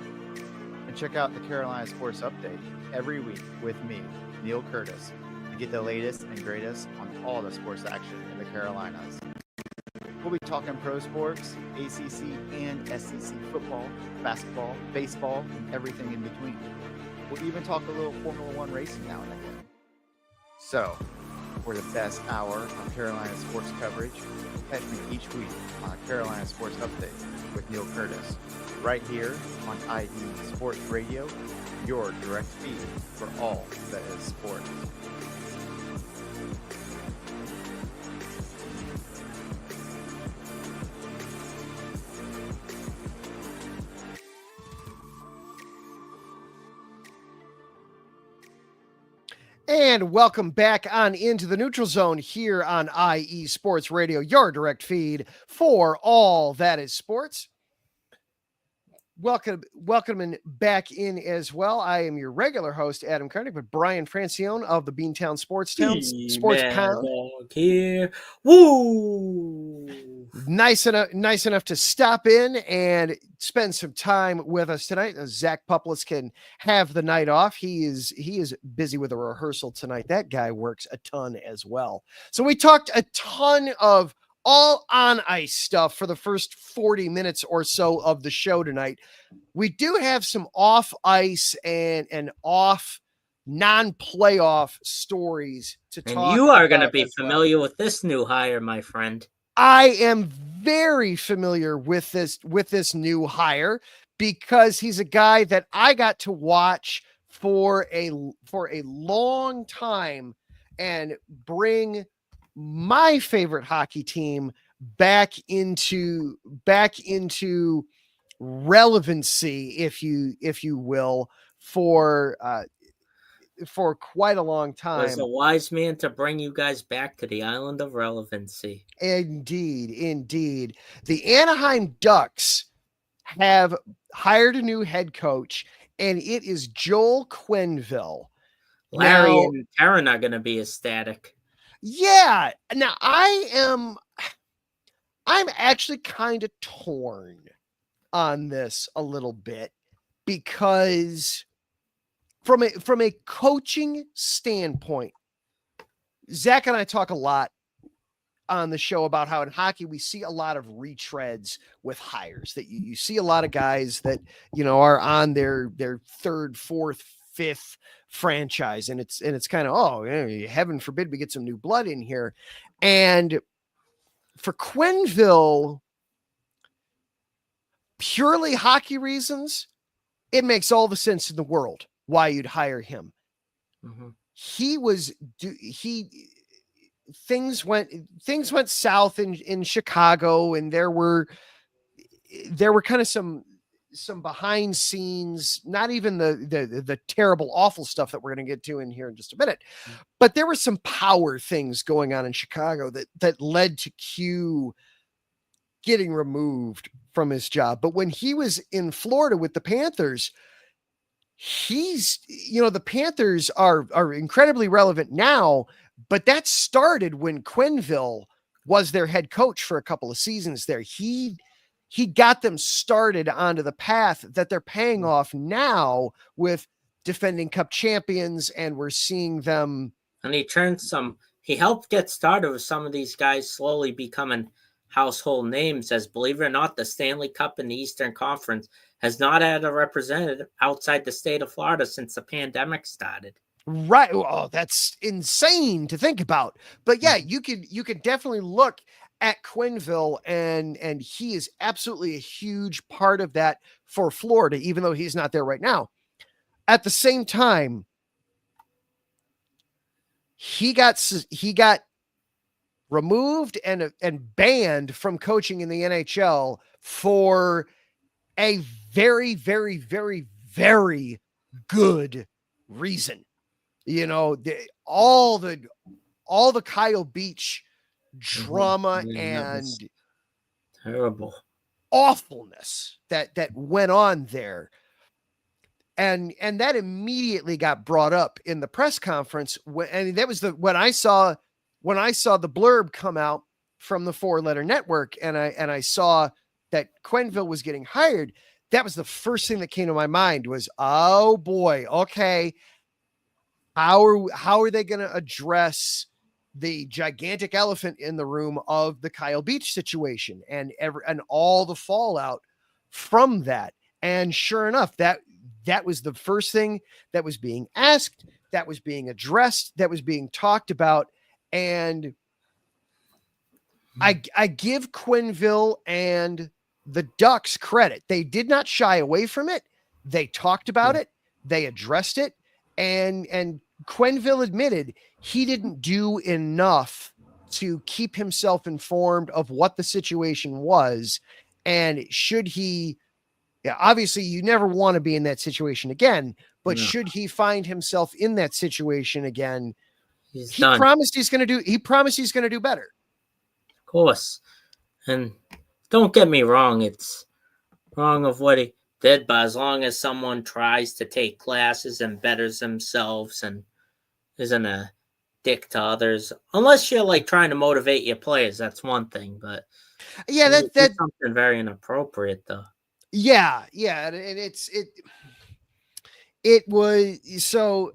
and check out the Carolina Sports Update every week with me, Neil Curtis, to get the latest and greatest on all the sports action in the Carolinas. We'll be talking pro sports, ACC and SEC football, basketball, baseball, and everything in between. We'll even talk a little Formula One racing now and again. So, for the best hour of Carolina sports coverage, catch me each week on Carolina Sports Update with Neil Curtis, right here on IE Sports Radio, your direct feed for all that is sports. And welcome back on into the neutral zone here on IE Sports Radio, your direct feed for all that is sports. Welcome back in as well. I am your regular host, Adam Koenig, but Brian Francione of the Beantown Sports Pound. Here. Woo! Nice enough to stop in and spend some time with us tonight. Zach Puplis can have the night off. He is busy with a rehearsal tonight. That guy works a ton as well. So we talked a ton of all on ice stuff for the first 40 minutes or so of the show tonight. We do have some off ice and off non-playoff stories to talk about. And you are going to be familiar with this new hire, my friend. I am very familiar with this new hire because he's a guy that I got to watch for a long time and bring my favorite hockey team back into relevancy, if you will, for quite a long time. Was a wise man to bring you guys back to the island of relevancy. Indeed. The Anaheim Ducks have hired a new head coach, and it is Joel Quenneville. Larry and Karen are going to be ecstatic. Yeah. Now I'm actually kind of torn on this a little bit because from a coaching standpoint, Zach and I talk a lot on the show about how in hockey we see a lot of retreads with hires, that you see a lot of guys that, are on their third, fourth, fifth franchise, and it's kind of, heaven forbid we get some new blood in here. And for Quenneville, purely hockey reasons, it makes all the sense in the world why you'd hire him. Mm-hmm. Things went south in Chicago, and there were kind of some behind scenes, not even the terrible, awful stuff that we're going to get to in here in just a minute, but there were some power things going on in Chicago that led to Q getting removed from his job. But when he was in Florida with the Panthers, the Panthers are incredibly relevant now, but that started when Quenneville was their head coach for a couple of seasons there. He got them started onto the path that they're paying off now with defending cup champions, and we're seeing them. And he helped get started with some of these guys slowly becoming household names, as believe it or not, the Stanley Cup in the Eastern Conference has not had a representative outside the state of Florida since the pandemic started. Right. Oh, that's insane to think about. But yeah, you could definitely look at Quenneville, and he is absolutely a huge part of that for Florida, even though he's not there right now. At the same time, he got removed and banned from coaching in the NHL for a very, very, very, very good reason. All the Kyle Beach drama and terrible awfulness that went on there. And that immediately got brought up in the press conference. And that was when I saw the blurb come out from the 4-letter network, and I saw Quenneville was getting hired, that was the first thing that came to my mind was, oh boy, okay, how are they going to address the gigantic elephant in the room of the Kyle Beach situation and all the fallout from that? And sure enough, that was the first thing that was being asked, that was being addressed, that was being talked about. And I give Quenneville and the Ducks credit. They did not shy away from it. They talked about it. They addressed it. And Quenneville admitted he didn't do enough to keep himself informed of what the situation was. And should he, obviously you never want to be in that situation again, but should he find himself in that situation again, he promised he's going to do better. Of course. And don't get me wrong, it's wrong of what he did, but as long as someone tries to take classes and betters themselves and isn't a dick to others, unless you're like trying to motivate your players, that's one thing. But yeah, that's something very inappropriate though. Yeah, and it was so.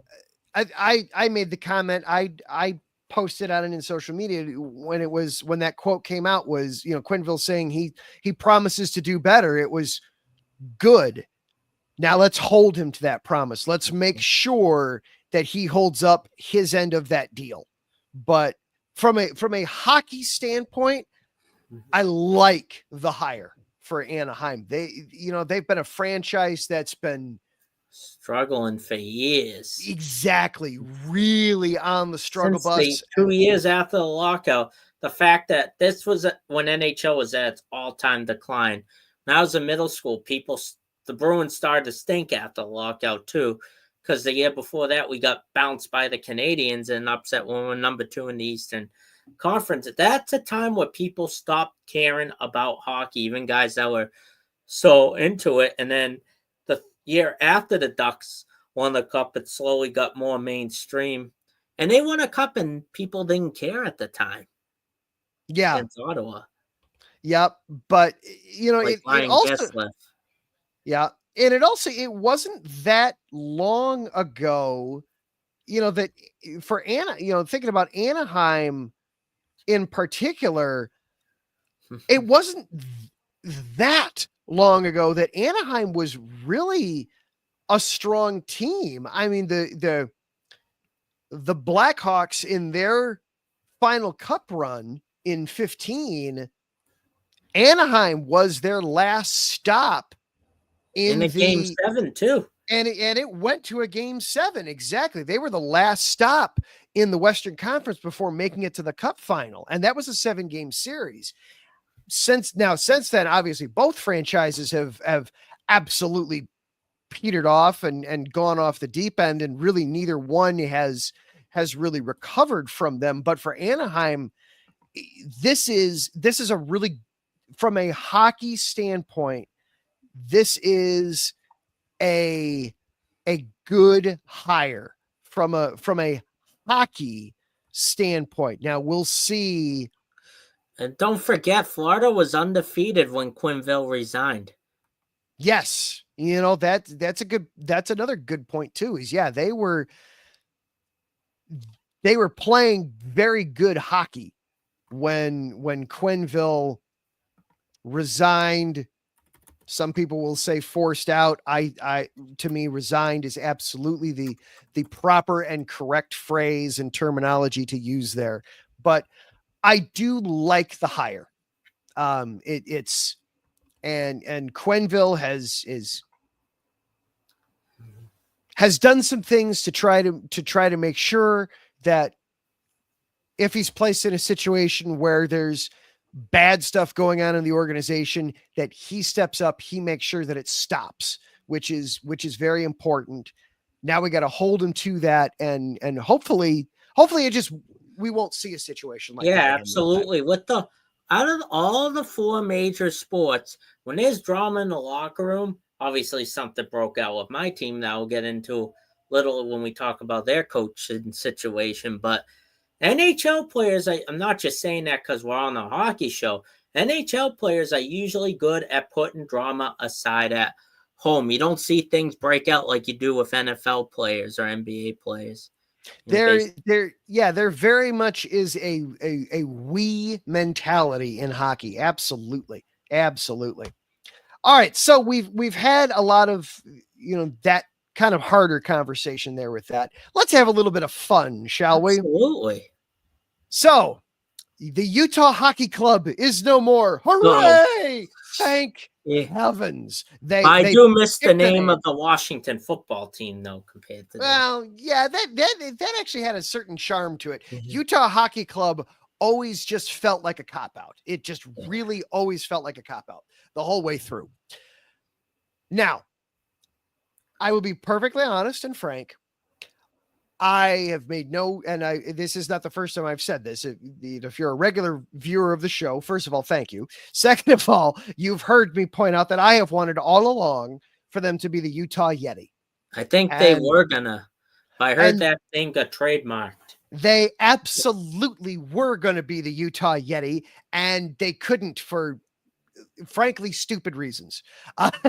I made the comment. I posted on it in social media when that quote came out was, Quenneville saying he promises to do better. It was good. Now let's hold him to that promise. Let's make sure that he holds up his end of that deal. But from a hockey standpoint, I like the hire for Anaheim. They've been a franchise that's been struggling for years. Exactly. Really on the struggle bus. 2 years after the lockout, the fact that this was when NHL was at its all-time decline. When I was in middle school, the Bruins started to stink after the lockout too, because the year before that we got bounced by the Canadians and upset when we were number 2 in the Eastern Conference. That's a time where people stopped caring about hockey, even guys that were so into it. And then the year after the Ducks won the cup, it slowly got more mainstream. And they won a cup and people didn't care at the time. Yeah. Against Ottawa. Yep. But, it also... Gessler. Yeah. And it wasn't that long ago, that for thinking about Anaheim in particular, it wasn't that long ago that Anaheim was really a strong team. I mean, the Blackhawks in their final cup run in 2015, Anaheim was their last stop in a game 7 too. And it went to a game 7. Exactly. They were the last stop in the Western Conference before making it to the cup final. And that was a 7-game series. Since then, obviously both franchises have absolutely petered off and gone off the deep end, and really neither one has really recovered from them. But for Anaheim, this is a really, from a hockey standpoint, this is a good hire from a hockey standpoint. Now we'll see. And don't forget, Florida was undefeated when Quenneville resigned. Yes. That's another good point too, is they were playing very good hockey when Quenneville resigned. Some people will say forced out. To me, resigned is absolutely the proper and correct phrase and terminology to use there. But I do like the hire. It's Quenneville has done some things to try to make sure that if he's placed in a situation where there's bad stuff going on in the organization, that he steps up, he makes sure that it stops, which is very important. Now we got to hold him to that, and hopefully we won't see a situation like that. Yeah, absolutely. Out of all the 4 major sports, when there's drama in the locker room, obviously something broke out with my team that we'll get into little when we talk about their coaching situation, but NHL players, I'm not just saying that because we're on a hockey show. NHL players are usually good at putting drama aside at home. You don't see things break out like you do with NFL players or NBA players. There very much is a we mentality in hockey. Absolutely. All right, so we've had a lot of that kind of harder conversation there with that. Let's have a little bit of fun, shall we? Absolutely. So, the Utah Hockey Club is no more. Hooray! Thank heavens. I do miss the name of the Washington football team, though, compared to that actually had a certain charm to it. Utah Hockey Club always just felt like a cop-out. It just really always felt like a cop-out the whole way through. Now, I will be perfectly honest and frank. I have made this is not the first time I've said this. If you're a regular viewer of the show, first of all, thank you. Second of all, you've heard me point out that I have wanted all along for them to be the Utah Yeti. I think they were gonna. I heard that thing got trademarked. They absolutely were going to be the Utah Yeti, and they couldn't for frankly stupid reasons.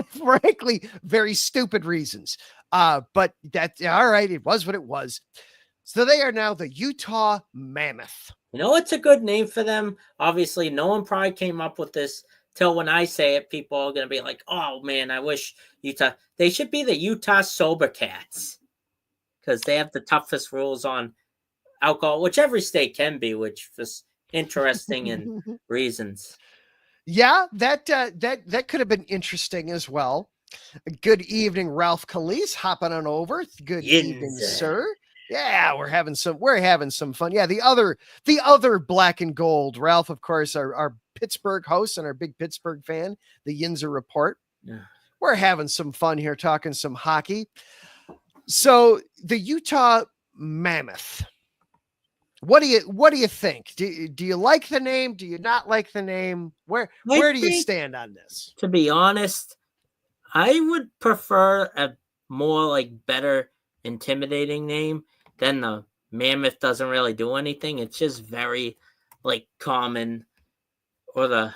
Frankly, very stupid reasons. But that's all right. It was what it was. So they are now the Utah Mammoth. You know, it's a good name for them. Obviously, no one probably came up with this till when I say it. People are going to be like, oh man, I wish Utah. They should be the Utah Sober Cats because they have the toughest rules on alcohol, which every state can be, which is interesting in reasons. Yeah, that could have been interesting as well. Good evening, Ralph Calise, hopping on over. Good evening, sir. Yeah, we're having some fun. Yeah, the other black and gold, Ralph, of course, our Pittsburgh host and our big Pittsburgh fan, the Yinzer Report. Yeah. We're having some fun here, talking some hockey. So the Utah Mammoth. What do you think? Do you like the name? Do you not like the name? Where do you stand on this? To be honest, I would prefer a more like better intimidating name than the Mammoth. Doesn't really do anything. It's just very like common, or the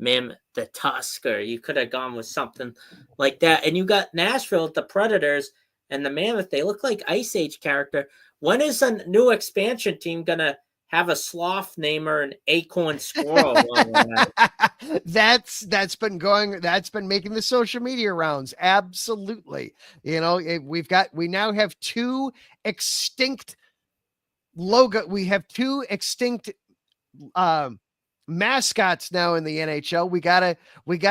Mammoth, the Tusk, or you could have gone with something like that. And you got Nashville, the Predators, and the Mammoth. They look like Ice Age character. When is a new expansion team gonna have a sloth name or an acorn squirrel? That's been making the social media rounds. Absolutely. You know, we now have two extinct We have two extinct mascots now in the NHL. We gotta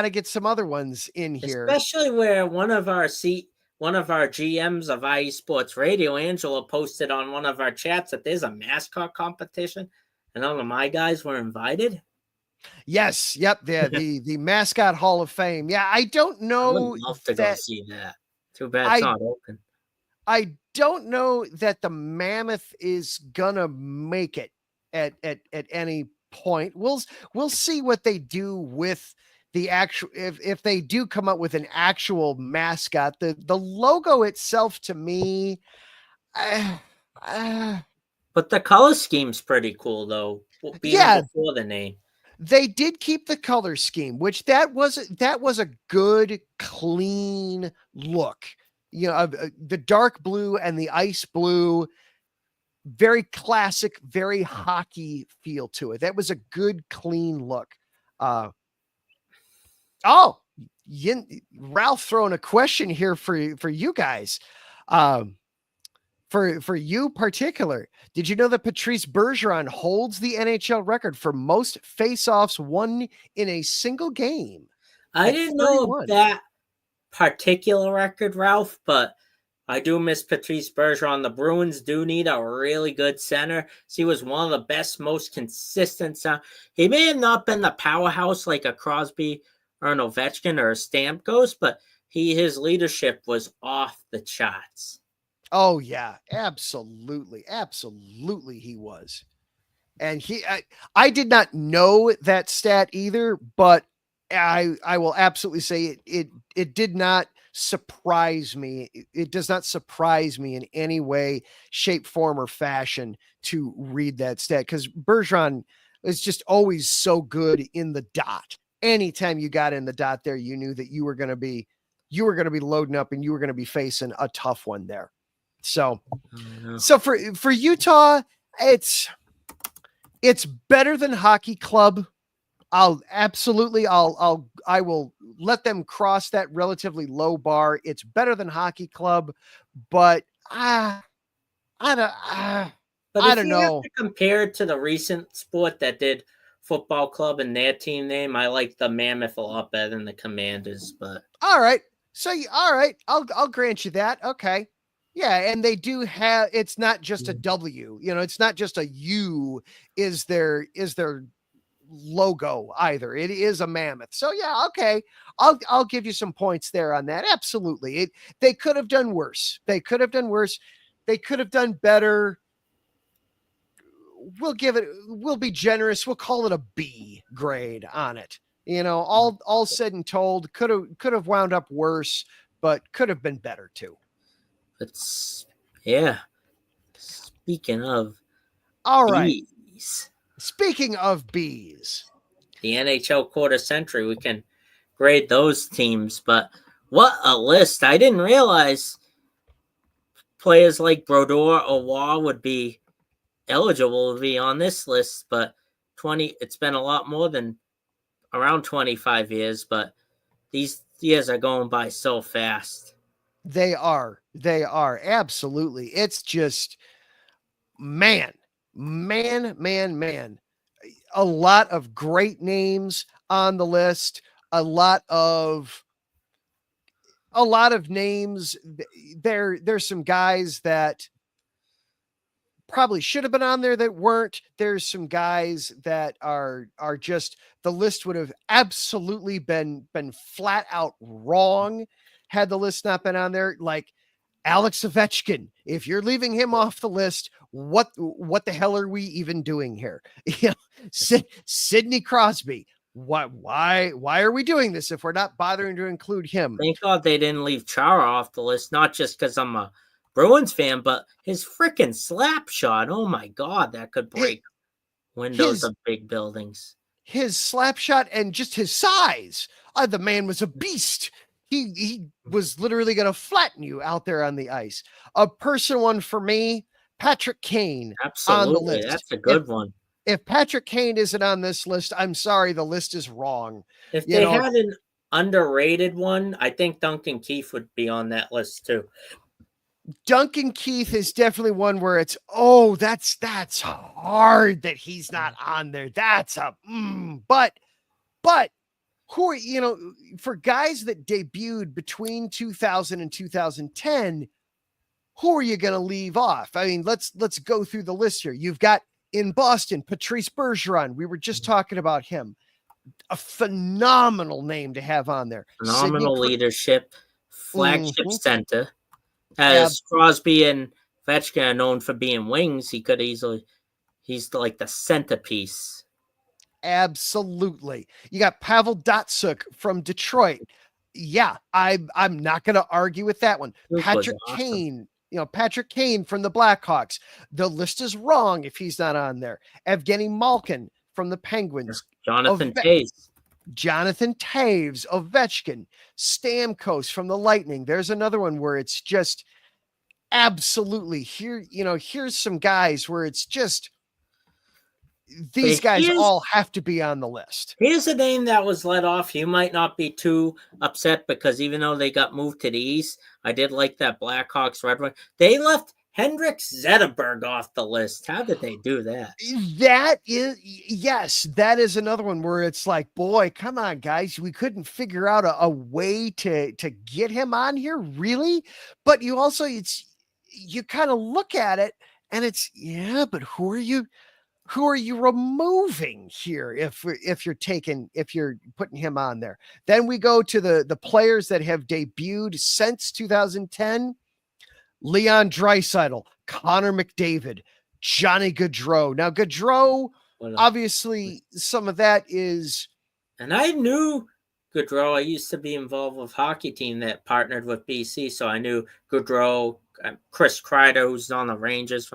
get some other ones in here, especially where one of our GMs of IE Sports Radio, Angela, posted on one of our chats that there's a mascot competition, and none of my guys were invited. Yes, yep, the Mascot Hall of Fame. Yeah, I don't know. I would love to go see that. Too bad it's not open. I don't know that the Mammoth is gonna make it at any point. We'll see what they do with the actual, if they do come up with an actual mascot. The logo itself, to me, but the color scheme's pretty cool though. Before the name, they did keep the color scheme, which that was a good, clean look. You know, the dark blue and the ice blue, very classic, very hockey feel to it. That was a good, clean look. Ralph throwing a question here for you guys. For you particular, did you know that Patrice Bergeron holds the NHL record for most face-offs won in a single game? I didn't know that particular record, Ralph, but I do miss Patrice Bergeron. The Bruins do need a really good center. So he was one of the best, most consistent. He may have not been the powerhouse like a Crosby or an Ovechkin or a Stamkos, but his leadership was off the charts. Oh yeah, absolutely he was. And I did not know that stat either, but I will absolutely say it did not surprise me. It does not surprise me in any way, shape, form, or fashion to read that stat, because Bergeron, was just always so good in the dot. Anytime you got in the dot there, you knew that you were going to be loading up and you were going to be facing a tough one there. So for Utah, it's better than hockey club. I will let them cross that relatively low bar. It's better than hockey club, but I don't know. Have to compare it to the recent sport that did football club and their team name, I like the Mammoth a lot better than the Commanders. But all right, so all right, I'll grant you that. Okay, yeah, and they do have. It's not just a W. It's not just a U. Is their logo either? It is a mammoth. So yeah, okay, I'll give you some points there on that. Absolutely, they could have done worse. They could have done better. We'll be generous. We'll call it a B grade on it. All said and told, could have wound up worse, but could have been better too. Yeah. Speaking of all right. B's. Speaking of B's. The NHL quarter century, we can grade those teams, but what a list. I didn't realize players like Brodeur or Waugh would be eligible to be on this list, but it's been a lot more than around 25 years, but these years are going by so fast. They are absolutely. It's just man. A lot of great names on the list, a lot of names. There's some guys that probably should have been on there that weren't. There's some guys that are just, the list would have absolutely been flat out wrong had the list not been on there. Like Alex Ovechkin, if you're leaving him off the list, what the hell are we even doing here? Sidney Crosby. Why are we doing this if we're not bothering to include him? Thank God they didn't leave Chara off the list, not just because I'm a Bruins fan, but his freaking slap shot. Oh my God, that could break windows of big buildings. His slap shot and just his size. The man was a beast. He was literally going to flatten you out there on the ice. A personal one for me, Patrick Kane. Absolutely, on the list. That's a good one. If Patrick Kane isn't on this list, I'm sorry, the list is wrong. If they had an underrated one, I think Duncan Keith would be on that list too. Duncan Keith is definitely one where it's, that's hard that he's not on there. That's but who are, for guys that debuted between 2000 and 2010, who are you going to leave off? I mean, let's go through the list here. You've got in Boston, Patrice Bergeron. We were just talking about him. A phenomenal name to have on there. Phenomenal leadership, flagship center. As Crosby and Ovechkin are known for being wings, he's like the centerpiece. Absolutely. You got Pavel Datsyuk from Detroit. Yeah, I'm not going to argue with that one. Patrick Kane, Patrick Kane from the Blackhawks. The list is wrong if he's not on there. Evgeny Malkin from the Penguins. Jonathan Toews. Jonathan Toews, Ovechkin, Stamkos from the Lightning. There's another one where it's just absolutely here's some guys where it's just, these guys all have to be on the list. Here's a name that was let off. You might not be too upset because even though they got moved to the East, I did like that Blackhawks Red Wing. They left Henrik Zetterberg off the list. How did they do that? That is another one where it's like, boy, come on, guys. We couldn't figure out a way to get him on here, really? But you also, you kind of look at it and it's, but who are you removing here if you're putting him on there? Then we go to the players that have debuted since 2010. Leon Draisaitl, Connor McDavid, Johnny Gaudreau. Now Gaudreau, obviously some of that is, and I knew Gaudreau. I used to be involved with a hockey team that partnered with BC, so I knew Gaudreau, Chris Kreider, who's on the Rangers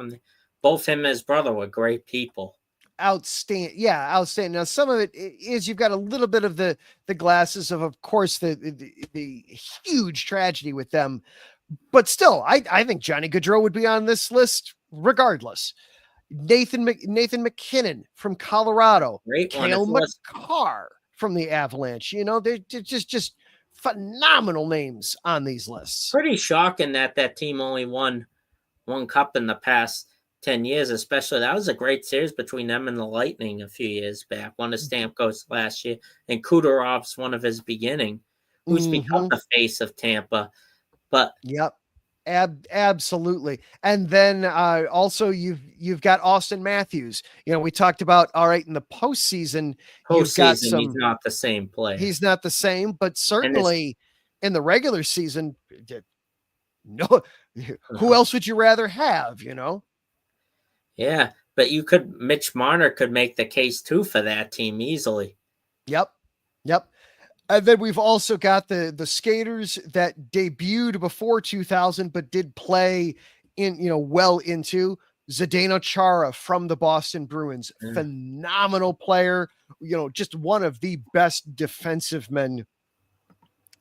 both him and his brother were great people. outstanding. Yeah, outstanding. Now, some of it is you've got a little bit of the glasses of course, the huge tragedy with them, but still, I think Johnny Gaudreau would be on this list regardless. Nathan McKinnon from Colorado, Great one. Cale McCarr from the Avalanche. You know, they're just phenomenal names on these lists. Pretty shocking that team only won one cup in the past 10 years, especially. That was a great series between them and the Lightning a few years back. One of Stamkos last year, and Kucherov's one of his beginning, who's become the face of Tampa. But yep. Absolutely. And then also you've got Austin Matthews. You know, we talked about, all right, in the postseason, you've got some, he's not the same player. He's not the same, but certainly in the regular season, no, who else would you rather have, you know? Yeah, but Mitch Marner could make the case too for that team easily. Yep. And then we've also got the skaters that debuted before 2000, but did play in, well into Zdeno Chara from the Boston Bruins. Phenomenal player, just one of the best defensive men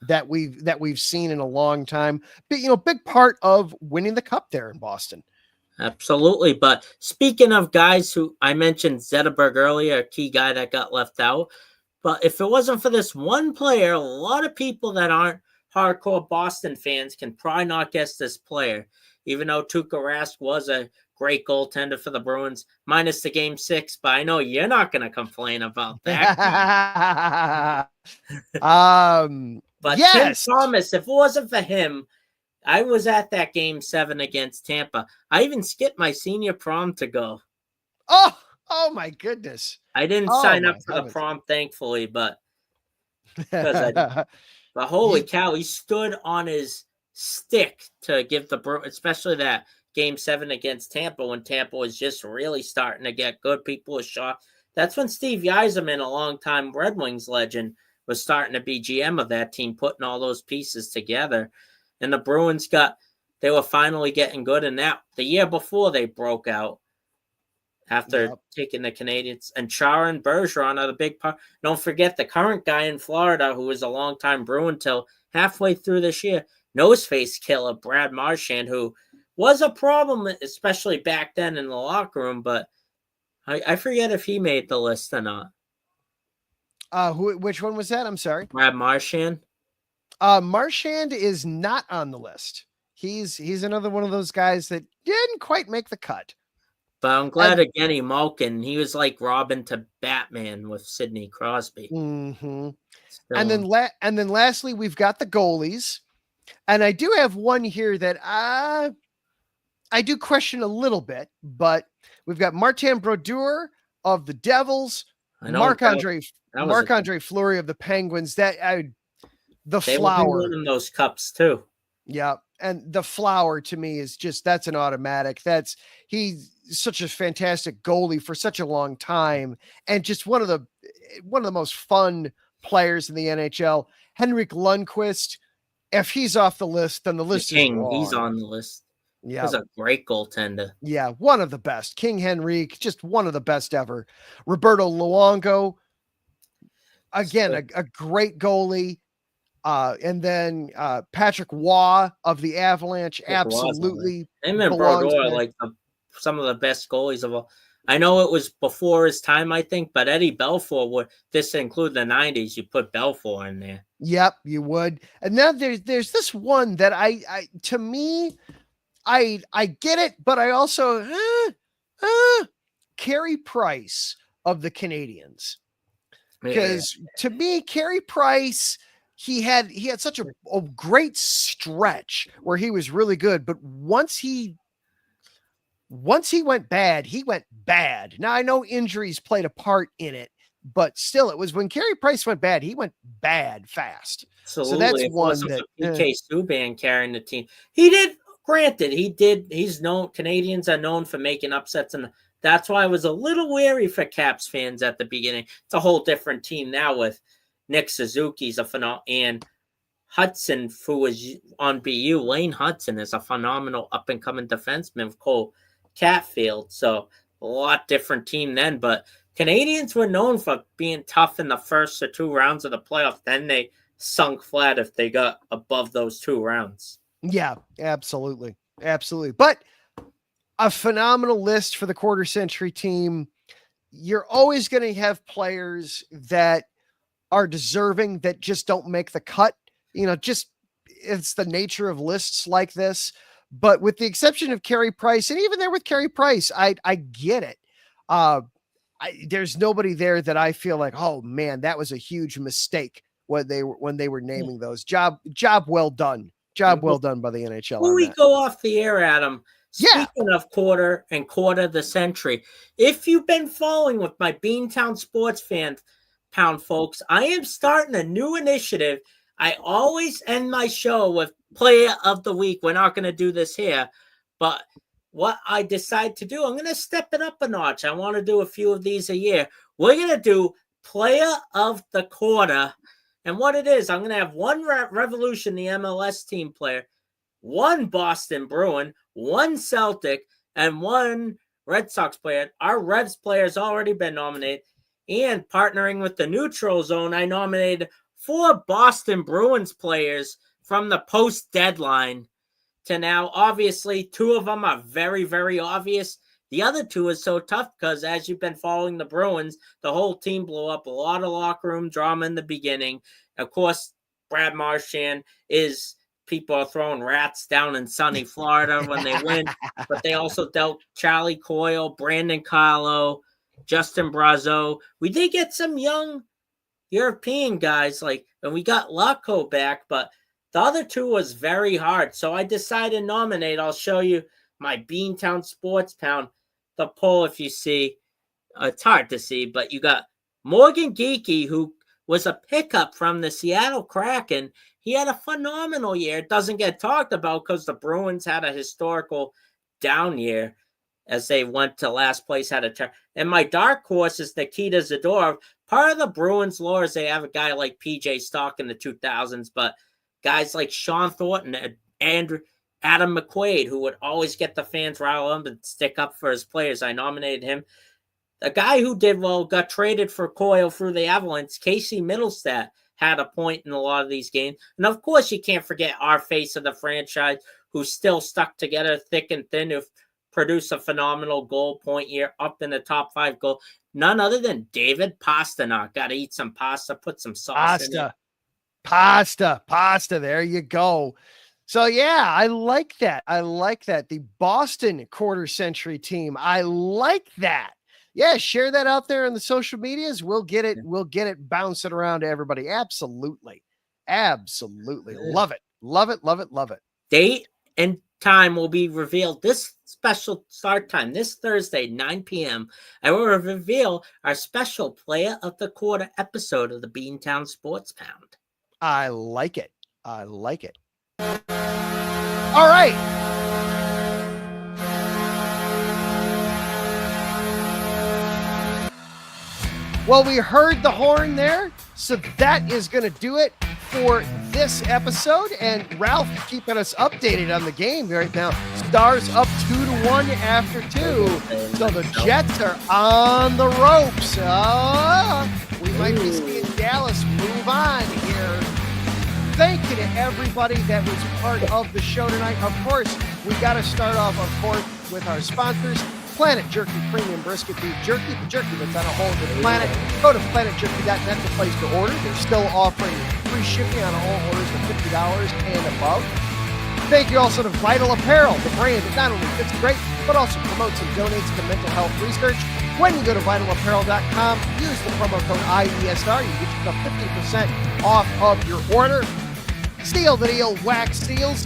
that we've seen in a long time. But, big part of winning the cup there in Boston. Absolutely. But speaking of guys who I mentioned, Zetterberg earlier, a key guy that got left out. But if it wasn't for this one player, a lot of people that aren't hardcore Boston fans can probably not guess this player, even though Tuukka Rask was a great goaltender for the Bruins, minus the Game 6. But I know you're not going to complain about that. But yes. Tim Thomas, if it wasn't for him, I was at that Game 7 against Tampa. I even skipped my senior prom to go. Oh my goodness. I didn't sign up for the prom, thankfully, but holy cow, he stood on his stick to give especially that Game 7 against Tampa, when Tampa was just really starting to get good. People were shocked. That's when Steve Yzerman, a longtime Red Wings legend, was starting to be GM of that team, putting all those pieces together. And the Bruins they were finally getting good. And the year before they broke out, after taking the Canadians, and Chara and Bergeron are the big part. Don't forget the current guy in Florida, who was a longtime Bruin till halfway through this year, nose-face killer Brad Marchand, who was a problem, especially back then in the locker room, but I forget if he made the list or not. Which one was that? I'm sorry. Brad Marchand. Marchand is not on the list. He's another one of those guys that didn't quite make the cut. But I'm glad Evgeny Malkin, he was like Robin to Batman with Sidney Crosby. Mm-hmm. And then lastly, we've got the goalies. And I do have one here that I do question a little bit, but we've got Martin Brodeur of the Devils, Marc-Andre Fleury of the Penguins. The Flower. They were winning those cups too. Yeah. And the Flower to me is that's an automatic. He's such a fantastic goalie for such a long time, and just one of the most fun players in the NHL. Henrik Lundqvist, if he's off the list, then the list is wrong. He's on the list. Yeah. He's a great goaltender. Yeah, one of the best. King Henrik, just one of the best ever. Roberto Luongo, again, a great goalie. And then Patrick Waugh of the Avalanche, absolutely. Him and Brodeur are like some of the best goalies of all. I know it was before his time, I think, but Eddie Belfour would. This include the 90s. You put Belfour in there. Yep, you would. And now there's this one that I to me, I get it, but I also Carey Price of the Canadiens, because to me, Carey Price. He had such a great stretch where he was really good, but once he went bad, he went bad. Now I know injuries played a part in it, but still, it was when Carey Price went bad, he went bad fast. Absolutely. So that's one that PK Subban carrying the team. He did. Granted, he did. He's known. Canadians are known for making upsets, and that's why I was a little wary for Caps fans at the beginning. It's a whole different team now with Nick Suzuki's a phenomenal, and Hudson, who was on BU, Lane Hudson is a phenomenal up-and-coming defenseman with Cole Catfield. So a lot different team then. But Canadians were known for being tough in the first or 2 rounds of the playoff. Then they sunk flat if they got above those 2 rounds. Yeah, absolutely. Absolutely. But a phenomenal list for the quarter century team. You're always going to have players that are deserving that just don't make the cut. Just it's the nature of lists like this. But with the exception of Carey Price, and even there with Carey Price, I get it. There's nobody there that I feel like, oh man, that was a huge mistake when they were naming those. Job well done. Job well done by the NHL. Before we go off the air, Adam, speaking of quarter of the century, if you've been following with my Beantown Sports Pound folks, I am starting a new initiative. I always end my show with Player of the Week. We're not going to do this here, but what I decide to do, I'm going to step it up a notch. I want to do a few of these a year. We're going to do Player of the Quarter. And what it is, I'm going to have one Revolution, the MLS team player, one Boston Bruin, one Celtic, and one Red Sox player. Our Revs player has already been nominated. And partnering with the Neutral Zone, I nominated 4 Boston Bruins players from the post-deadline to now. Obviously, 2 of them are very, very obvious. The other 2 is so tough because as you've been following the Bruins, the whole team blew up. A lot of locker room drama in the beginning. Of course, Brad Marchand is people are throwing rats down in sunny Florida when they win. But they also dealt Charlie Coyle, Brandon Carlo, Justin Brazeau. We did get some young European guys, and we got Lacko back, but the other 2 was very hard. So I decided to nominate. I'll show you my Beantown Sports Pound. The poll, if you see, it's hard to see, but you got Morgan Geekie, who was a pickup from the Seattle Kraken. He had a phenomenal year. It doesn't get talked about because the Bruins had a historical down year as they went to last place, and my dark horse is Nikita Zadorov. Part of the Bruins lore is they have a guy like PJ Stock in the 2000s, but guys like Sean Thornton and Adam McQuaid, who would always get the fans riled up and stick up for his players. I nominated him. The guy who did well got traded for Coyle through the Avalanche. Casey Middlestat had a point in a lot of these games. And of course, you can't forget our face of the franchise, who's still stuck together thick and thin, who produced a phenomenal goal point year, up in the top 5 goal. None other than David Pastrnak. Got to eat some pasta, put some sauce in it. Pasta. There you go. So, yeah, I like that. The Boston quarter century team. I like that. Yeah, share that out there in the social medias. We'll get it bouncing around to everybody. Absolutely. Love it. Date and time will be revealed. This special start time, this Thursday, 9 p.m. I will reveal our special Player of the Quarter episode of the Beantown Sports Pound. I like it. All right. Well, we heard the horn there, so that is going to do it for this episode. And Ralph keeping us updated on the game right now. Stars up 2-1 after 2. So the Jets are on the ropes. We might be seeing Dallas move on here. Thank you to everybody that was part of the show tonight. Of course, we got to start off, with our sponsors. Planet Jerky Premium Brisket Beef Jerky, the jerky that's on a whole new planet. Go to planetjerky.net, the place to order. They're still offering free shipping on all orders of $50 and above. Thank you also to Vital Apparel, the brand that not only fits great, but also promotes and donates to mental health research. When you go to vitalapparel.com, use the promo code IESR. You get yourself 50% off of your order. Seal the Deal Wax Seals.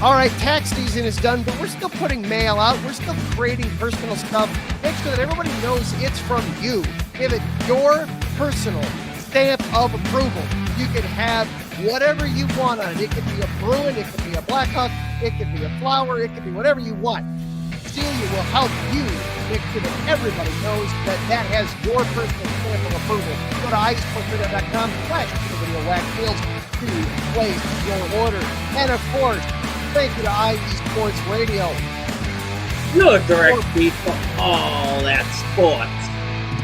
All right, tax season is done, but we're still putting mail out. We're still creating personal stuff. Make sure that everybody knows it's from you. Give it your personal stamp of approval. You can have whatever you want on it. It could be a Bruin, it could be a Blackhawk, it could be a flower, it could be whatever you want. Celia will help you make sure that everybody knows that has your personal stamp of approval. Go to iSportsRadio.com/video wax seals to place your order. And of course, thank you to IE Sports Radio. Your direct feed for all that sports.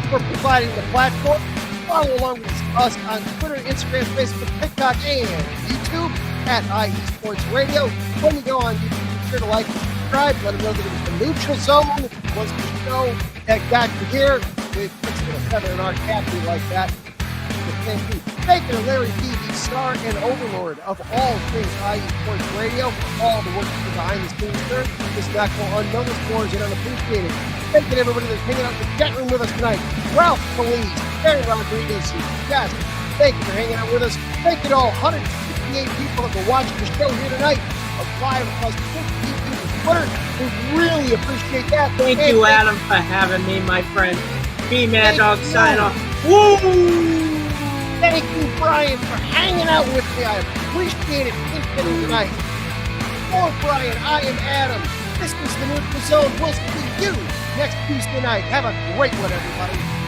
For providing the platform. Follow along with us on Twitter, Instagram, Facebook, TikTok, and YouTube at IE Sports Radio. When you go on YouTube, be sure to like and subscribe. Let them know that it was the Neutral Zone. Once the show that got you here, we put a feather in our cap. We like that. Thank you. Thank you to Larry D, the star and overlord of all things IE Sports Radio, for all the work behind the scenes there. This not go unnoticed, nor is it unappreciated. Thank you to everybody that's hanging out in the chat room with us tonight. Ralph Feliz, Barry Rodriguez, yes, thank you for hanging out with us. Thank you to all 168 people that were watching the show here tonight. Live plus 50 people on Twitter. We really appreciate that. Thank you, Adam, for having me, my friend. Be Mad Dog, sign off. Woo! Thank you, Brian, for hanging out with me. I appreciate it infinitely tonight. For Brian, I am Adam. This was the Neutral Zone. We'll see you next Tuesday night. Have a great one, everybody.